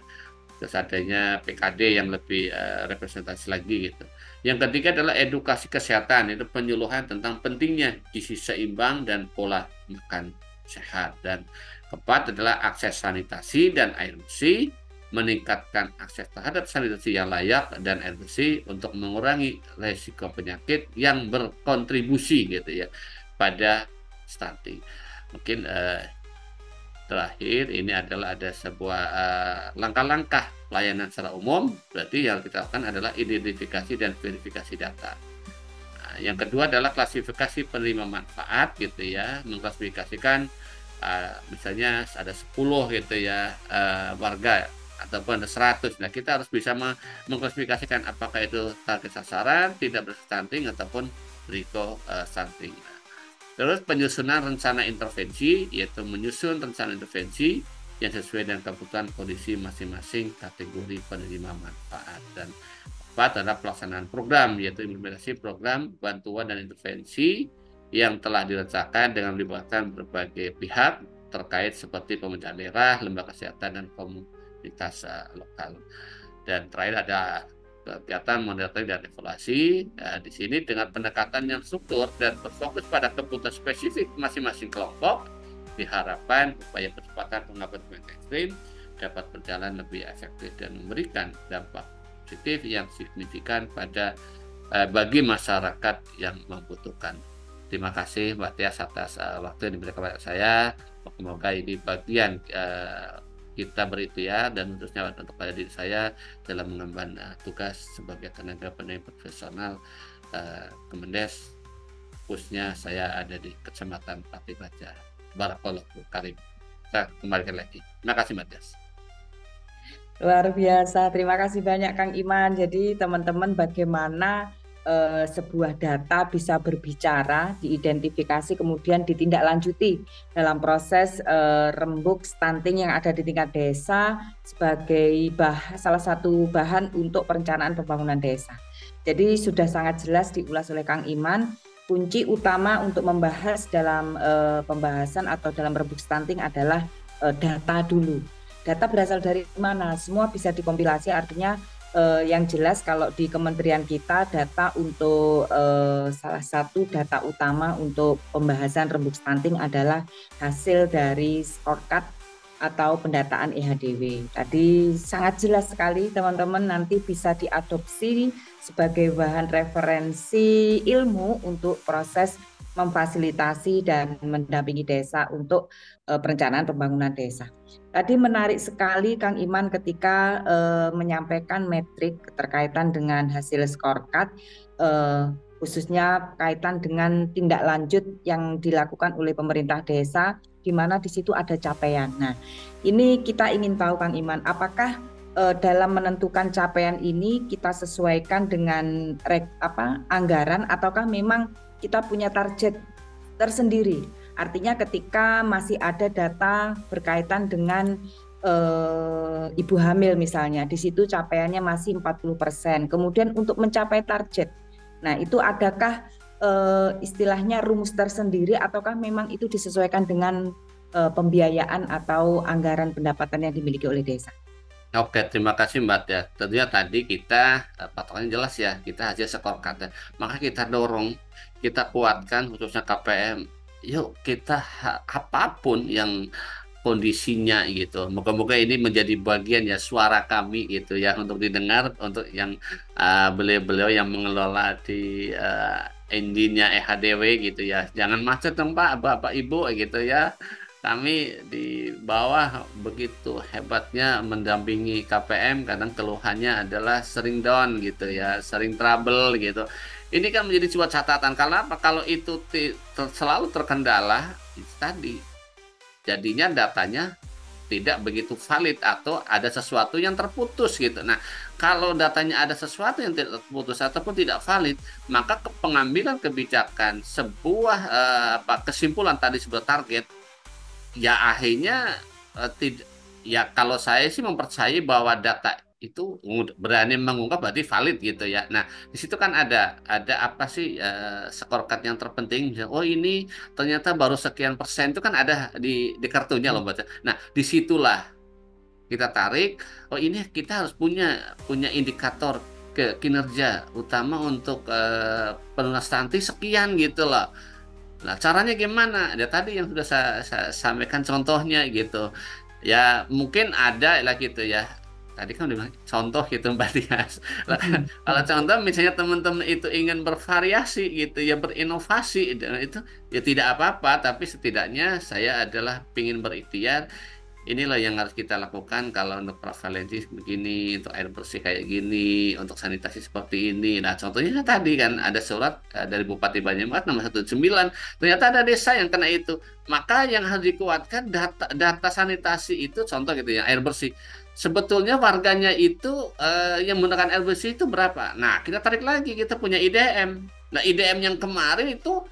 Terus adanya PKD yang lebih representasi lagi gitu. Yang ketiga adalah edukasi kesehatan, itu penyuluhan tentang pentingnya gizi seimbang dan pola makan sehat. Dan keempat adalah akses sanitasi dan air bersih, meningkatkan akses terhadap sanitasi yang layak dan air bersih untuk mengurangi risiko penyakit yang berkontribusi gitu ya pada stunting. Mungkin terakhir ini adalah ada sebuah langkah-langkah pelayanan secara umum. Berarti yang kita lakukan adalah identifikasi dan verifikasi data. Nah, yang kedua adalah klasifikasi penerima manfaat gitu ya, mengklasifikasikan misalnya ada 10 gitu ya warga ataupun ada 100. Nah, kita harus bisa mengklasifikasikan apakah itu target sasaran, tidak berstunting ataupun risiko stunting. Terus penyusunan rencana intervensi, yaitu menyusun rencana intervensi yang sesuai dengan kebutuhan kondisi masing-masing kategori penerima manfaat. Dan keempat adalah pelaksanaan program, yaitu implementasi program bantuan dan intervensi yang telah direncanakan dengan melibatkan berbagai pihak terkait seperti pemerintah daerah, lembaga kesehatan, dan komunitas lokal. Dan terakhir ada kegiatan monitoring dan evaluasi. Nah, di sini dengan pendekatan yang struktur dan berfokus pada kebutuhan spesifik masing-masing kelompok, diharapkan upaya percepatan pengambilan ekstrim dapat berjalan lebih efektif dan memberikan dampak positif yang signifikan pada bagi masyarakat yang membutuhkan. Terima kasih Mbak Tias atas waktu yang diberikan kepada saya. Semoga ini bagian kita berikhtiar dan khususnya untuk pada diri saya dalam mengemban tugas sebagai tenaga pendidik profesional Kemendes, khususnya saya ada di Kecamatan Pati Baja. Barakallahu karim. Saya kembalikan lagi. Terima kasih Mbak Tias. Luar biasa, terima kasih banyak Kang Iman. Jadi teman-teman bagaimana sebuah data bisa berbicara, diidentifikasi, kemudian ditindaklanjuti dalam proses rembuk stunting yang ada di tingkat desa sebagai salah satu bahan untuk perencanaan pembangunan desa. Jadi sudah sangat jelas diulas oleh Kang Iman, kunci utama untuk membahas dalam pembahasan atau dalam rembuk stunting adalah data dulu. Data berasal dari mana? Semua bisa dikompilasi, artinya yang jelas kalau di kementerian kita data untuk salah satu data utama untuk pembahasan rembuk stunting adalah hasil dari scorecard atau pendataan EHDW. Tadi sangat jelas sekali teman-teman, nanti bisa diadopsi sebagai bahan referensi ilmu untuk proses memfasilitasi dan mendampingi desa untuk perencanaan pembangunan desa. Tadi menarik sekali Kang Iman ketika menyampaikan metrik keterkaitan dengan hasil scorecard, khususnya kaitan dengan tindak lanjut yang dilakukan oleh pemerintah desa, di mana di situ ada capaian. Nah, ini kita ingin tahu Kang Iman, apakah dalam menentukan capaian ini kita sesuaikan dengan anggaran ataukah memang kita punya target tersendiri? Artinya ketika masih ada data berkaitan dengan ibu hamil misalnya, di situ capaiannya masih 40%. Kemudian untuk mencapai target, nah itu adakah istilahnya rumus tersendiri ataukah memang itu disesuaikan dengan pembiayaan atau anggaran pendapatan yang dimiliki oleh desa? Oke, terima kasih Mbak ya. Tentunya tadi kita patokannya jelas ya, kita hasil scorecard. Maka kita dorong, kita kuatkan khususnya KPM. Yuk kita apapun yang kondisinya gitu. Moga-moga ini menjadi bagian ya suara kami gitu ya untuk didengar untuk yang beliau-beliau yang mengelola di engine-nya EHDW gitu ya. Jangan macet dong Pak, Bapak Ibu gitu ya. Kami di bawah begitu hebatnya mendampingi KPM, kadang keluhannya adalah sering down gitu ya, sering trouble gitu. Ini kan menjadi sebuah catatan. Karena apa? Kalau itu selalu terkendala, itu tadi jadinya datanya tidak begitu valid atau ada sesuatu yang terputus gitu. Nah, kalau datanya ada sesuatu yang tidak terputus ataupun tidak valid, maka pengambilan kebijakan sebuah kesimpulan tadi sebuah target ya akhirnya tidak, ya kalau saya sih mempercayai bahwa data itu berani mengungkap berarti valid gitu ya. Nah, di situ kan ada apa sih scorecard yang terpenting. Oh ini ternyata baru sekian persen itu kan ada di kartunya loh baca. Nah, disitulah kita tarik. Oh ini kita harus punya indikator ke kinerja utama untuk pelunas stunting sekian gitu loh. Nah, caranya gimana? Ya tadi yang sudah saya sampaikan contohnya gitu. Ya, mungkin ada lah gitu ya. Tadi kan udah bilang contoh gitu Mbak Tias. Kalau contoh misalnya teman-teman itu ingin bervariasi gitu ya, berinovasi itu ya tidak apa-apa, tapi setidaknya saya adalah ingin berikhtiar. Inilah yang harus kita lakukan kalau untuk prevalensi begini, untuk air bersih kayak gini, untuk sanitasi seperti ini. Nah, contohnya tadi kan ada surat dari Bupati Banyumas nomor 109. Ternyata ada desa yang kena itu. Maka yang harus dikuatkan data sanitasi itu contoh gitu ya, air bersih. Sebetulnya warganya itu yang menggunakan air bersih itu berapa? Nah, kita tarik lagi, kita punya IDM. Nah, IDM yang kemarin itu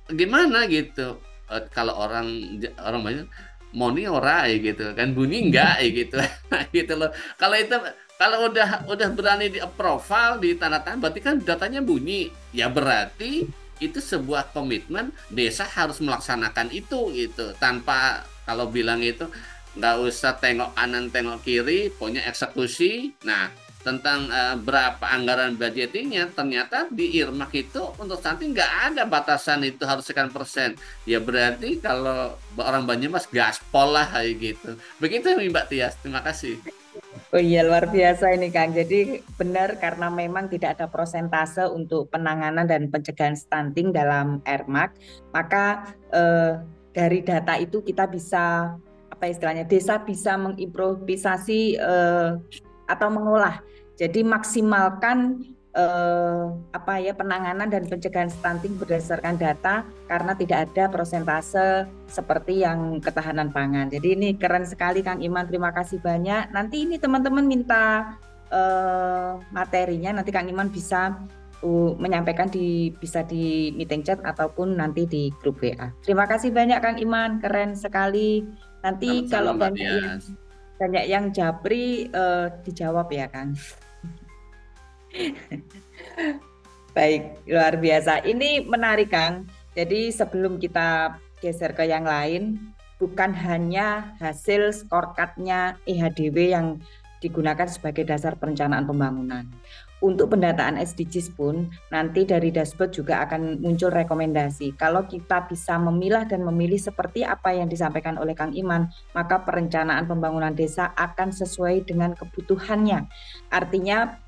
gimana gitu? Kalau orang banyak Moni ora ya gitu kan, bunyi enggak ya gitu. Gitu loh. Kalau udah berani di approval di tanda tangan berarti kan datanya bunyi. Ya berarti itu sebuah komitmen desa harus melaksanakan itu gitu. Tanpa kalau bilang itu nggak usah tengok kanan tengok kiri, punya eksekusi. Nah, tentang berapa anggaran budgetingnya, ternyata di Irmak itu untuk stunting nggak ada batasan itu harus sekian persen. Ya berarti kalau orang Banyumas gaspol lah kayak gitu. Begitu Mbak Tias, terima kasih. Oh iya, luar biasa ini Kang. Jadi benar karena memang tidak ada persentase untuk penanganan dan pencegahan stunting dalam Irmak, maka dari data itu kita bisa apa istilahnya, desa bisa mengimprovisasi atau mengolah. Jadi maksimalkan penanganan dan pencegahan stunting berdasarkan data karena tidak ada persentase seperti yang ketahanan pangan. Jadi ini keren sekali Kang Iman, terima kasih banyak. Nanti ini teman-teman minta materinya, nanti Kang Iman bisa menyampaikan bisa di meeting chat ataupun nanti di grup WA. Terima kasih banyak Kang Iman, keren sekali. Nanti kalau banyak yang japri dijawab ya Kang. Baik, luar biasa. Ini menarik Kang. Jadi sebelum kita geser ke yang lain, bukan hanya hasil scorecard-nya EHDW yang digunakan sebagai dasar perencanaan pembangunan. Untuk pendataan SDGs pun nanti dari dashboard juga akan muncul rekomendasi. Kalau kita bisa memilah dan memilih seperti apa yang disampaikan oleh Kang Iman, maka perencanaan pembangunan desa akan sesuai dengan kebutuhannya. Artinya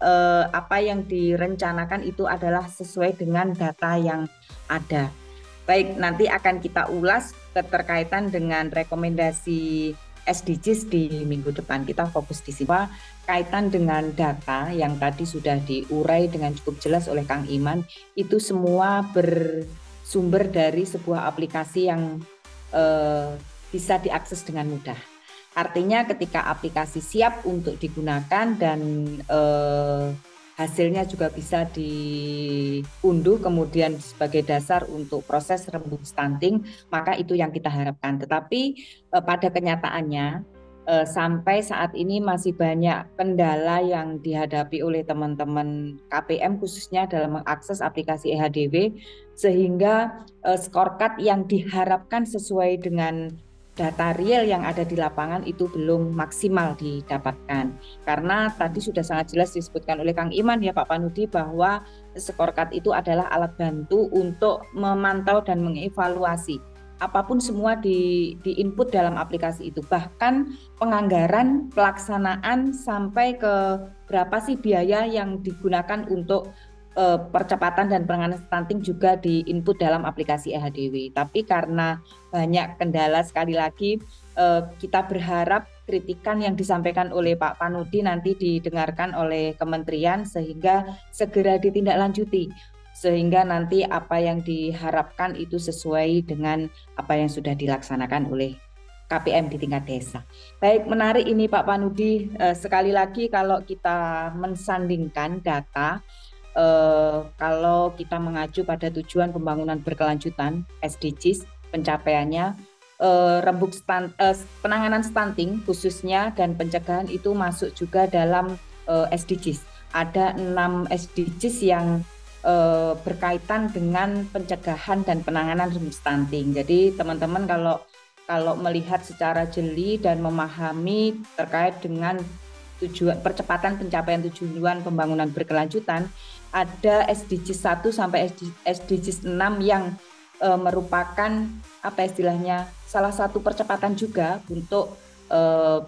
apa yang direncanakan itu adalah sesuai dengan data yang ada. Baik, nanti akan kita ulas keterkaitan dengan rekomendasi SDGs di minggu depan. Kita fokus di sini. Kaitan dengan data yang tadi sudah diurai dengan cukup jelas oleh Kang Iman, itu semua bersumber dari sebuah aplikasi yang bisa diakses dengan mudah. Artinya ketika aplikasi siap untuk digunakan dan hasilnya juga bisa diunduh kemudian sebagai dasar untuk proses rembuk stunting, maka itu yang kita harapkan. Tetapi pada kenyataannya sampai saat ini masih banyak kendala yang dihadapi oleh teman-teman KPM khususnya dalam mengakses aplikasi EHDW, sehingga scorecard yang diharapkan sesuai dengan data real yang ada di lapangan itu belum maksimal didapatkan. Karena tadi sudah sangat jelas disebutkan oleh Kang Iman ya Pak Panudi bahwa scorecard itu adalah alat bantu untuk memantau dan mengevaluasi apapun semua di input dalam aplikasi itu, bahkan penganggaran, pelaksanaan sampai ke berapa sih biaya yang digunakan untuk percepatan dan penanganan stunting juga di-input dalam aplikasi eHDW. Tapi karena banyak kendala, sekali lagi kita berharap kritikan yang disampaikan oleh Pak Panudi nanti didengarkan oleh kementerian sehingga segera ditindaklanjuti, sehingga nanti apa yang diharapkan itu sesuai dengan apa yang sudah dilaksanakan oleh KPM di tingkat desa. Baik, menarik ini Pak Panudi. Sekali lagi kalau kita mensandingkan data, kalau kita mengacu pada tujuan pembangunan berkelanjutan SDGs, pencapaiannya penanganan stunting khususnya dan pencegahan itu masuk juga dalam SDGs. Ada 6 SDGs yang berkaitan dengan pencegahan dan penanganan rembuk stunting. Jadi teman-teman kalau melihat secara jeli dan memahami terkait dengan tujuan percepatan pencapaian tujuan pembangunan berkelanjutan, ada SDGs 1 sampai SDGs 6 yang merupakan apa istilahnya salah satu percepatan juga untuk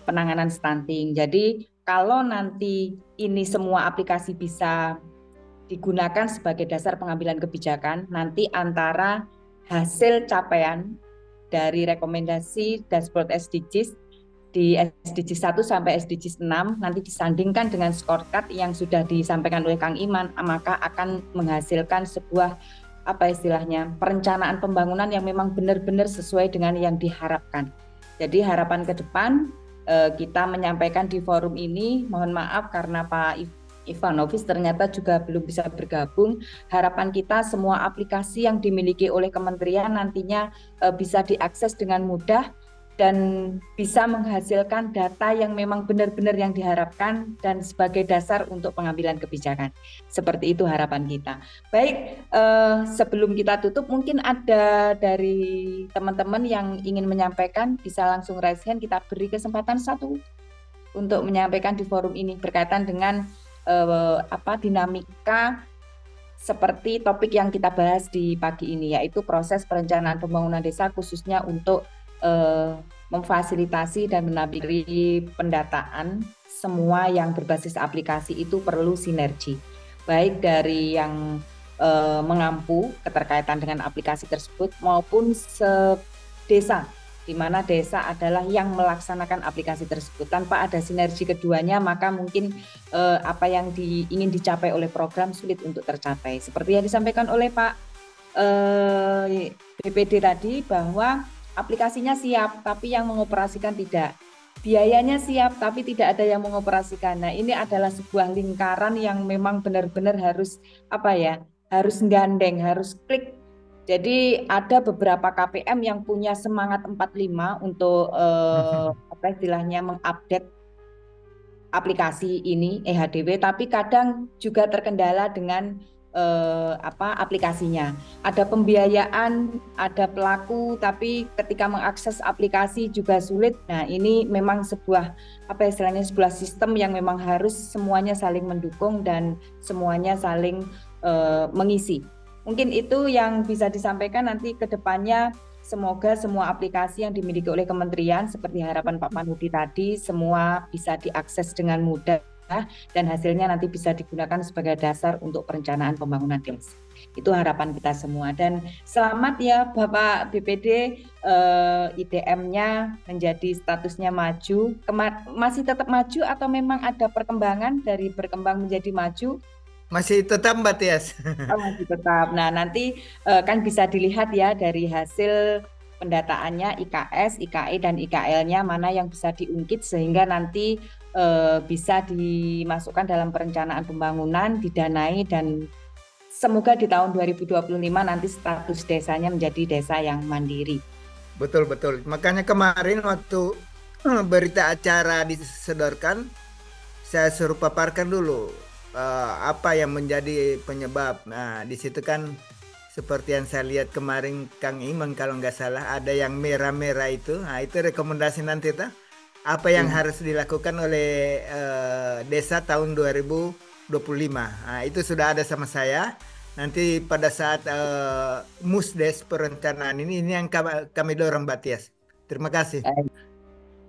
penanganan stunting. Jadi kalau nanti ini semua aplikasi bisa digunakan sebagai dasar pengambilan kebijakan, nanti antara hasil capaian dari rekomendasi dashboard SDGs di SDGs 1 sampai SDGs 6 nanti disandingkan dengan scorecard yang sudah disampaikan oleh Kang Iman, maka akan menghasilkan sebuah apa istilahnya perencanaan pembangunan yang memang benar-benar sesuai dengan yang diharapkan. Jadi harapan ke depan kita menyampaikan di forum ini, mohon maaf karena Pak Ivanovis ternyata juga belum bisa bergabung. Harapan kita semua aplikasi yang dimiliki oleh kementerian nantinya bisa diakses dengan mudah dan bisa menghasilkan data yang memang benar-benar yang diharapkan dan sebagai dasar untuk pengambilan kebijakan. Seperti itu harapan kita. Baik, sebelum kita tutup mungkin ada dari teman-teman yang ingin menyampaikan, bisa langsung raise hand, kita beri kesempatan satu untuk menyampaikan di forum ini berkaitan dengan dinamika seperti topik yang kita bahas di pagi ini, yaitu proses perencanaan pembangunan desa khususnya untuk memfasilitasi dan menampilkan pendataan semua yang berbasis aplikasi itu perlu sinergi, baik dari yang mengampu keterkaitan dengan aplikasi tersebut maupun desa, di mana desa adalah yang melaksanakan aplikasi tersebut. Tanpa ada sinergi keduanya, maka mungkin apa yang ingin dicapai oleh program sulit untuk tercapai. Seperti yang disampaikan oleh Pak BPD tadi, bahwa aplikasinya siap, tapi yang mengoperasikan tidak. Biayanya siap, tapi tidak ada yang mengoperasikan. Nah, ini adalah sebuah lingkaran yang memang benar-benar harus harus gandeng, harus klik. Jadi ada beberapa KPM yang punya semangat 45 untuk mengupdate aplikasi ini eHDW, tapi kadang juga terkendala dengan aplikasinya. Ada pembiayaan, ada pelaku, tapi ketika mengakses aplikasi juga sulit. Nah, ini memang sebuah sebuah sistem yang memang harus semuanya saling mendukung dan semuanya saling mengisi. Mungkin itu yang bisa disampaikan. Nanti ke depannya semoga semua aplikasi yang dimiliki oleh kementerian seperti harapan Pak Panudi tadi semua bisa diakses dengan mudah dan hasilnya nanti bisa digunakan sebagai dasar untuk perencanaan pembangunan desa. Itu harapan kita semua. Dan selamat ya Bapak BPD, IDM-nya menjadi statusnya maju. Masih tetap maju atau memang ada perkembangan dari berkembang menjadi maju? Masih tetap Mbak Tias. Masih tetap. Nah, nanti kan bisa dilihat ya dari hasil pendataannya IKS, IKE, dan IKL-nya mana yang bisa diungkit sehingga nanti bisa dimasukkan dalam perencanaan pembangunan, didanai, dan semoga di tahun 2025 nanti status desanya menjadi desa yang mandiri. Betul. Makanya kemarin waktu berita acara disodorkan, saya suruh paparkan dulu apa yang menjadi penyebab. Nah, di situ kan seperti yang saya lihat kemarin Kang Iman kalau nggak salah ada yang merah-merah itu. Nah, itu rekomendasi nanti apa yang harus dilakukan oleh desa tahun 2025. Nah, itu sudah ada sama saya. Nanti pada saat Musdes perencanaan ini yang kami dorong Mbak Tias. Terima kasih.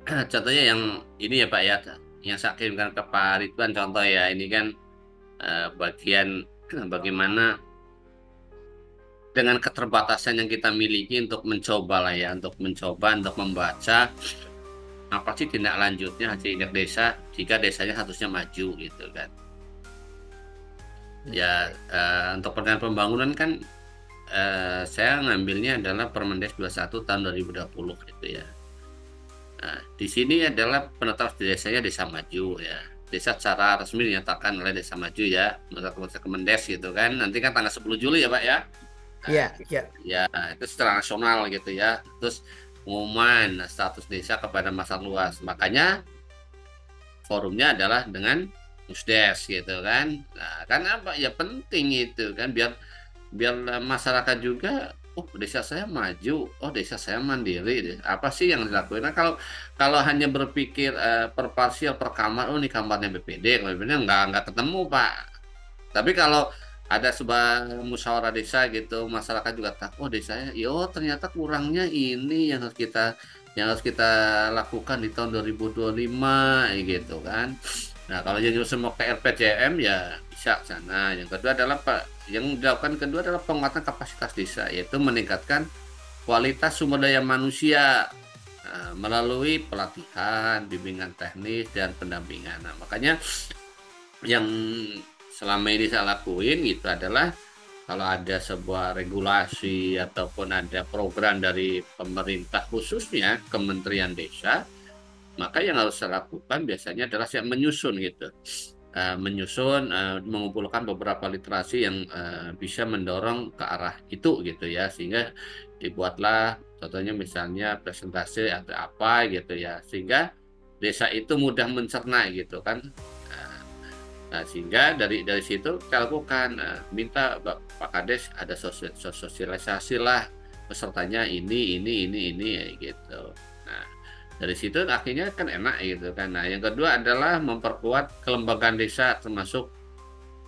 Contohnya yang ini ya Pak ya, yang saya kirimkan ke Pak Ridwan contoh ya, ini kan bagian bagaimana dengan keterbatasan yang kita miliki untuk mencoba lah ya, untuk membaca apa sih tindak lanjutnya hasil indeks desa jika desanya harusnya maju gitu kan. Ya untuk pertanyaan pembangunan kan saya ngambilnya adalah Permendes 21 tahun 2020 gitu ya. Nah, di sini adalah penetapan desanya desa maju ya. Desa secara resmi dinyatakan oleh desa maju ya, menurut Kemendes gitu kan. Nanti kan tanggal 10 Juli ya Pak ya. Iya, iya. Ya, itu secara nasional gitu ya. Terus pengumuman status desa kepada masyarakat luas. Makanya forumnya adalah dengan Musdes gitu kan. Nah, kan apa ya penting itu kan biar masyarakat juga, oh desa saya maju, oh desa saya mandiri, apa sih yang dilakukan? Nah, kalau hanya berpikir per parsial per kamar, oh ini kamarnya BPD, kalau BPD nggak ketemu Pak. Tapi kalau ada sebuah musyawarah desa gitu, masyarakat juga tahu, oh desanya, yo ternyata kurangnya ini yang harus kita lakukan di tahun 2025 gitu kan. Nah, kalau jadi semua ke RPJM ya bisa sana. Yang kedua adalah yang dilakukan kedua adalah penguatan kapasitas desa, yaitu meningkatkan kualitas sumber daya manusia melalui pelatihan, bimbingan teknis dan pendampingan. Nah, makanya yang selama ini saya lakuin gitu adalah kalau ada sebuah regulasi ataupun ada program dari pemerintah khususnya Kementerian Desa, maka yang harus saya lakukan biasanya adalah saya menyusun gitu, mengumpulkan beberapa literasi yang bisa mendorong ke arah itu gitu ya, sehingga dibuatlah contohnya misalnya presentasi atau apa gitu ya, sehingga desa itu mudah mencerna gitu kan. Nah, sehingga dari situ kita lakukan minta Pak Kades ada sosialisasi lah pesertanya ini gitu. Nah, dari situ akhirnya kan enak gitu kan. Nah, yang kedua adalah memperkuat kelembagaan desa termasuk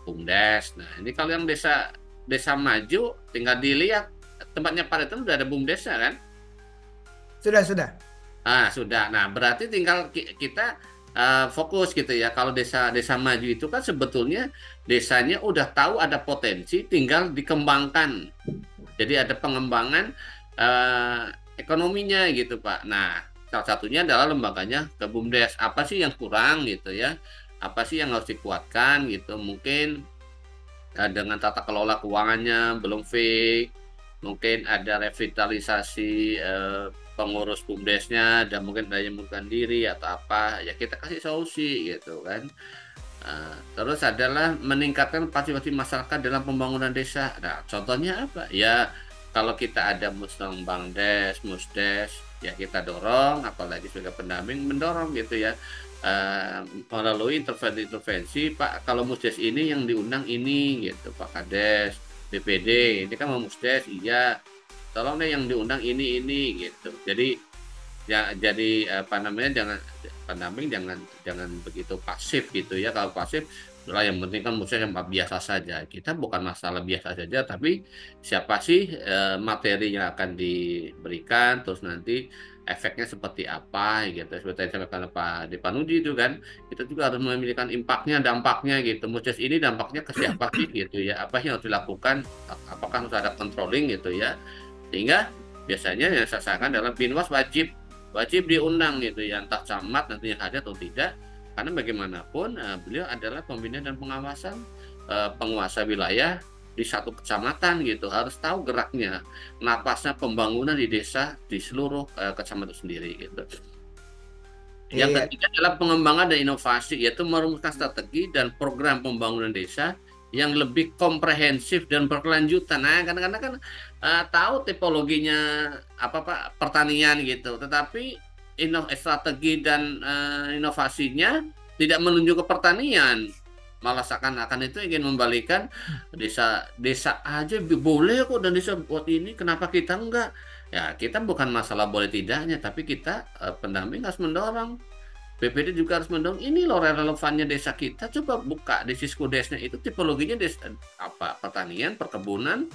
BUMDes. Nah, ini kalau yang desa maju tinggal dilihat tempatnya Pak itu udah ada BUMDesnya kan? Sudah. Ah, sudah. Nah, berarti tinggal kita fokus gitu ya. Kalau desa maju itu kan sebetulnya desanya udah tahu ada potensi, tinggal dikembangkan. Jadi ada pengembangan ekonominya gitu Pak. Nah, salah satunya adalah lembaganya ke BUMDes. Apa sih yang kurang gitu ya? Apa sih yang harus dikuatkan gitu? Mungkin dengan tata kelola keuangannya belum fix. Mungkin ada revitalisasi pengurus BUMDesnya dan mungkin daya mengundurkan diri atau apa, ya kita kasih solusi gitu kan. Terus adalah meningkatkan partisipasi masyarakat dalam pembangunan desa. Nah, contohnya apa? Ya kalau kita ada Musdes, ya kita dorong, apalagi sebagai pendamping mendorong gitu ya, melalui intervensi Pak, kalau Musdes ini yang diundang ini gitu Pak Kades, BPD ini kan mau Musdes, iya tolong deh yang diundang ini gitu. Jadi ya jadi apa namanya, jangan pendamping jangan begitu pasif gitu ya. Kalau pasif lah yang penting kan Musdes yang biasa saja. Kita bukan masalah biasa saja, tapi siapa sih materi yang akan diberikan, terus nanti efeknya seperti apa gitu. Seperti yang disampaikan Pak Dipanuji itu kan, kita juga harus memiliki dampaknya gitu. Musdes ini dampaknya ke siapa sih gitu ya, apa yang harus dilakukan, apakah harus ada controlling gitu ya. Sehingga biasanya yang saya sarankan dalam Binwas wajib diundang gitu ya, entah camat nantinya hadir atau tidak, karena bagaimanapun beliau adalah pembina dan pengawasan penguasa wilayah di satu kecamatan gitu, harus tahu geraknya, napasnya pembangunan di desa di seluruh kecamatan sendiri gitu. Yang ketiga adalah pengembangan dan inovasi, yaitu merumuskan strategi dan program pembangunan desa yang lebih komprehensif dan berkelanjutan. Nah, kadang-kadang kan tahu tipologinya apa Pak pertanian gitu, tetapi strategi dan inovasinya tidak menuju ke pertanian, malah seakan-akan itu ingin membalikan desa aja boleh kok dan desa buat ini, kenapa kita enggak? Ya kita bukan masalah boleh tidaknya, tapi kita pendamping harus mendorong. BPD juga harus mendorong, ini loh relevannya desa kita, coba buka di Siskudesnya itu tipologinya desa apa pertanian, perkebunan,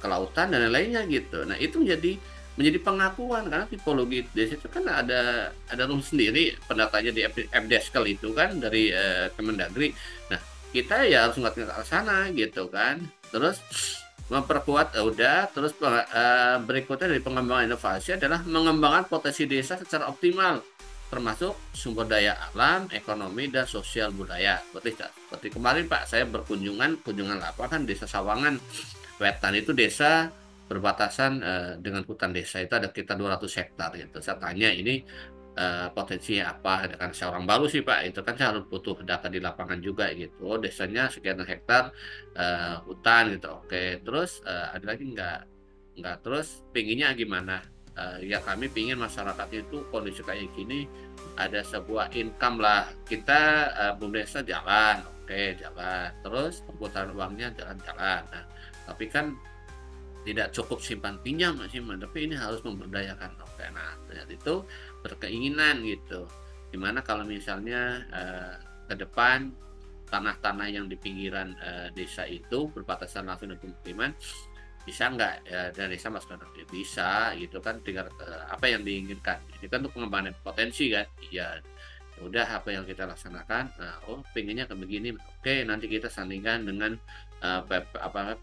kelautan dan lainnya gitu. Nah itu menjadi pengakuan, karena tipologi desa itu kan ada rumus sendiri pendatanya di FDeskel itu kan dari Kemendagri. Nah kita ya harus ngeliat ke sana gitu kan. Terus memperkuat udah, terus berikutnya dari pengembangan inovasi adalah mengembangkan potensi desa secara optimal, termasuk sumber daya alam, ekonomi, dan sosial budaya. Seperti kemarin Pak, saya kunjungan lapangan Desa Sawangan Wetan, itu desa berbatasan dengan hutan desa, itu ada kita 200 hektar gitu. Saya tanya ini potensinya apa, kan saya orang baru sih Pak, itu kan saya harus butuh data di lapangan juga gitu. Oh, desanya sekian hektar hutan gitu. Oke, terus ada lagi nggak, terus pinginnya gimana? Ya kami pingin masyarakat itu kondisi kayak gini, ada sebuah income lah, kita BUM desa jalan, oke jalan, terus perputaran uangnya jalan-jalan. Nah, tapi kan tidak cukup simpan pinjam Mas Iman, tapi ini harus memberdayakan. Oke, nah ternyata itu berkeinginan gitu, dimana kalau misalnya ke depan tanah-tanah yang di pinggiran desa itu berbatasan langsung dengan pemukiman, bisa nggak dari desa masuk ke bisa gitu kan, tinggal apa yang diinginkan. Ini kan untuk pengembangan potensi kan. Ya udah apa yang kita laksanakan. Nah, oh pengennya kayak begini, oke nanti kita sandingkan dengan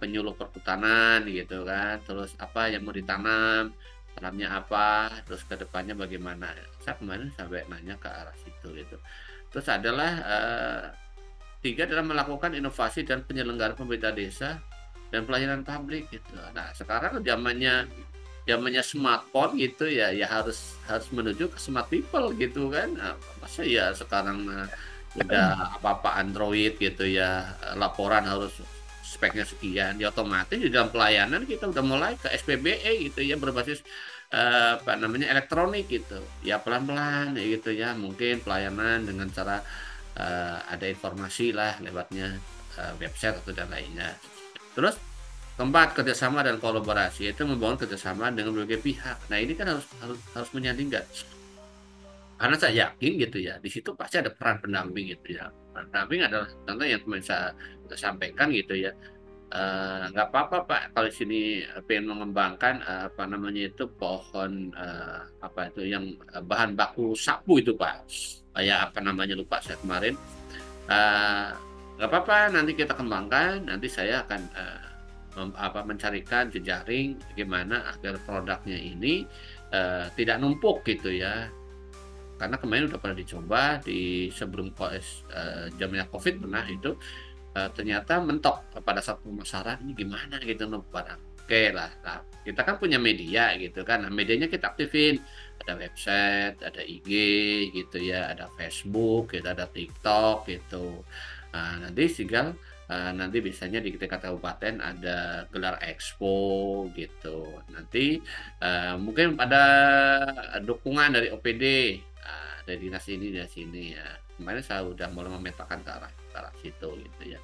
penyuluh perhutanan gitu kan, terus apa yang mau ditanam, tanamnya apa, terus ke depannya bagaimana. Saya kemarin sampai nanya ke arah situ gitu. Terus adalah tiga adalah melakukan inovasi dan penyelenggaraan pemerintah desa dan pelayanan publik gitu. Nah sekarang zamannya smartphone gitu ya, harus menuju ke smart people gitu kan. Nah, masa ya sekarang udah apa-apa Android gitu ya, laporan harus speknya sekian, ya otomatis di dalam pelayanan kita udah mulai ke SPBE gitu ya, berbasis apa namanya elektronik gitu ya, pelan-pelan gitu ya, mungkin pelayanan dengan cara ada informasi lah lewatnya website atau dan lainnya. Terus keempat, kerjasama dan kolaborasi, itu membangun kerjasama dengan berbagai pihak. Nah ini kan harus menyandingkan, karena saya yakin gitu ya, di situ pasti ada peran pendamping gitu ya. Peran pendamping adalah contoh yang kemarin saya sampaikan gitu ya. Nggak apa-apa Pak kalau di sini pengen mengembangkan apa namanya itu pohon apa itu yang bahan baku sapu itu Pak, kayak apa namanya lupa saya kemarin. Nggak apa-apa, nanti kita kembangkan, nanti saya akan mencarikan jejaring gimana agar produknya ini tidak numpuk gitu ya, karena kemarin udah pernah dicoba di sebelum zamannya COVID pernah itu ternyata mentok pada saat pemasaran, ini gimana gitu numpuk barang. Oke lah, nah, kita kan punya media gitu kan, nah, medianya kita aktifin, ada website, ada IG gitu ya, ada Facebook gitu, ada TikTok gitu. Nah, nanti tinggal nanti biasanya di tingkat kabupaten ada gelar expo gitu. Nanti mungkin ada dukungan dari OPD, dari dinas ini dari sini ya. Kemarin saya udah mulai memetakan ke arah situ gitu ya.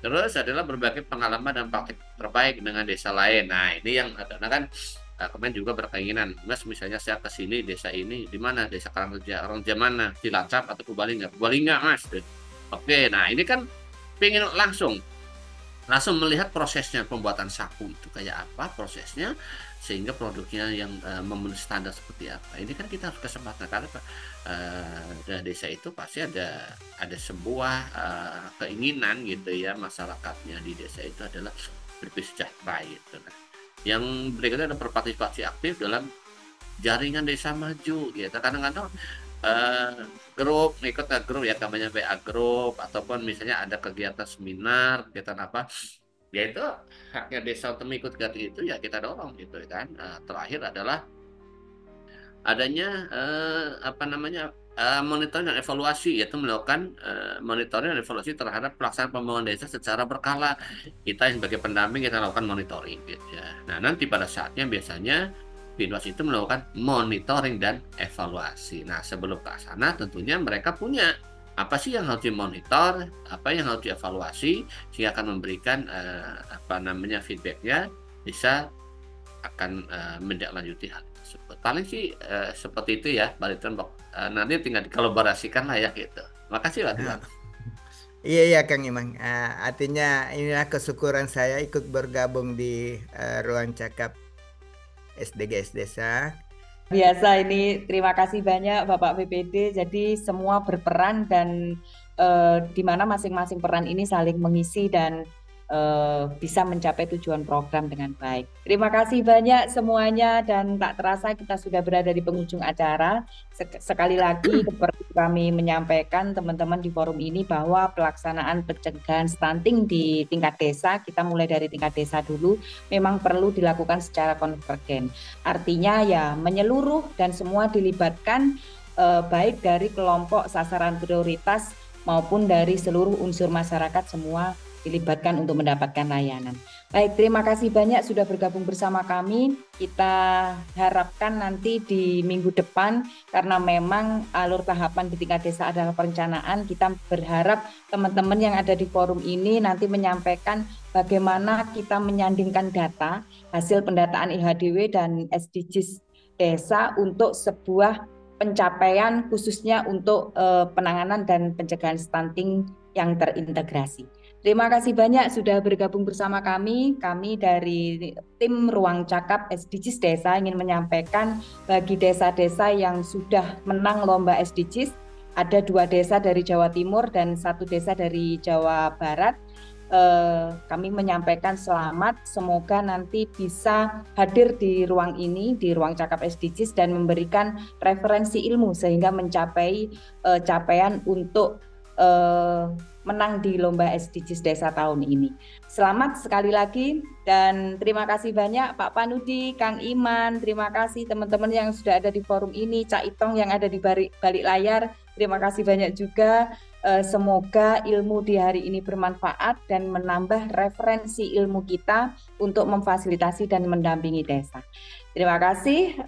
Terus adalah berbagai pengalaman dan praktik terbaik dengan desa lain. Nah ini yang ada, nah kan kemarin juga berkeinginan, Mas misalnya saya ke sini desa ini di mana, desa Karangreja, orang mana, Cilacap atau Purbalingga Mas. Oke, nah ini kan pengen langsung melihat prosesnya pembuatan sapu itu kayak apa prosesnya, sehingga produknya yang memenuhi standar seperti apa. Ini kan kita harus kesempatan, karena desa itu pasti ada sebuah keinginan gitu ya, masyarakatnya di desa itu adalah lebih sejahtera gitu. Nah, yang berikutnya ada berpartisipasi aktif dalam jaringan desa maju gitu. Kadang-kadang grup ikut grup ya, namanya PA grup, ataupun misalnya ada kegiatan seminar, kegiatan apa ya, itu haknya desa untuk mengikut kegiatan itu ya kita dorong gitu kan. Terakhir adalah adanya apa namanya monitoring dan evaluasi, yaitu melakukan monitoring dan evaluasi terhadap pelaksanaan pembangunan desa secara berkala. Kita sebagai pendamping kita lakukan monitoring gitu ya. Nah nanti pada saatnya biasanya Binwas itu melakukan monitoring dan evaluasi. Nah sebelum ke sana tentunya mereka punya apa sih yang harus dimonitor, apa yang harus dievaluasi, sehingga akan memberikan apa namanya feedbacknya, bisa akan menindaklanjuti hal tersebut. Paling sih seperti itu ya, Mbak Ridwan. Nanti tinggal dikolaborasikan lah ya gitu. Makasih Pak Tuan. Iya Kang Imang. Artinya inilah kesyukuran saya ikut bergabung di Ruang Cakap SDGs Desa. Biasa ini, terima kasih banyak Bapak PPD. Jadi semua berperan dan di mana masing-masing peran ini saling mengisi dan bisa mencapai tujuan program dengan baik. Terima kasih banyak semuanya dan tak terasa kita sudah berada di penghujung acara. Sekali lagi seperti kami menyampaikan teman-teman di forum ini bahwa pelaksanaan pencegahan stunting di tingkat desa, kita mulai dari tingkat desa dulu, memang perlu dilakukan secara konvergen. Artinya ya menyeluruh dan semua dilibatkan baik dari kelompok sasaran prioritas maupun dari seluruh unsur masyarakat semua dilibatkan untuk mendapatkan layanan. Baik, terima kasih banyak sudah bergabung bersama kami. Kita harapkan nanti di minggu depan, karena memang alur tahapan di tingkat desa adalah perencanaan, kita berharap teman-teman yang ada di forum ini nanti menyampaikan bagaimana kita menyandingkan data hasil pendataan IHDW dan SDGs desa untuk sebuah pencapaian khususnya untuk penanganan dan pencegahan stunting yang terintegrasi. Terima kasih banyak sudah bergabung bersama kami. Kami dari tim Ruang Cakap SDGs Desa ingin menyampaikan bagi desa-desa yang sudah menang lomba SDGs, ada 2 desa dari Jawa Timur dan 1 desa dari Jawa Barat. Kami menyampaikan selamat, semoga nanti bisa hadir di ruang ini, di Ruang Cakap SDGs dan memberikan referensi ilmu sehingga mencapai capaian untuk menang di lomba SDGs Desa tahun ini. Selamat sekali lagi dan terima kasih banyak Pak Panudi, Kang Iman, terima kasih teman-teman yang sudah ada di forum ini, Cak Itong yang ada di balik layar, terima kasih banyak juga. Semoga ilmu di hari ini bermanfaat dan menambah referensi ilmu kita untuk memfasilitasi dan mendampingi desa. Terima kasih,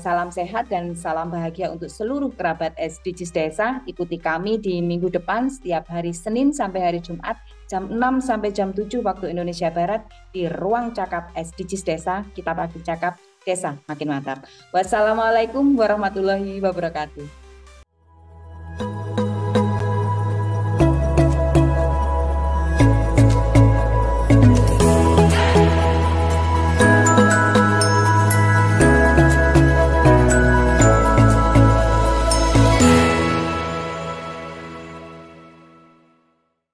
salam sehat dan salam bahagia untuk seluruh kerabat SDGs Desa. Ikuti kami di minggu depan setiap hari Senin sampai hari Jumat jam 6 sampai jam 7 waktu Indonesia Barat di Ruang Cakap SDGs Desa. Kita pagi cakap desa makin mantap. Wassalamualaikum warahmatullahi wabarakatuh.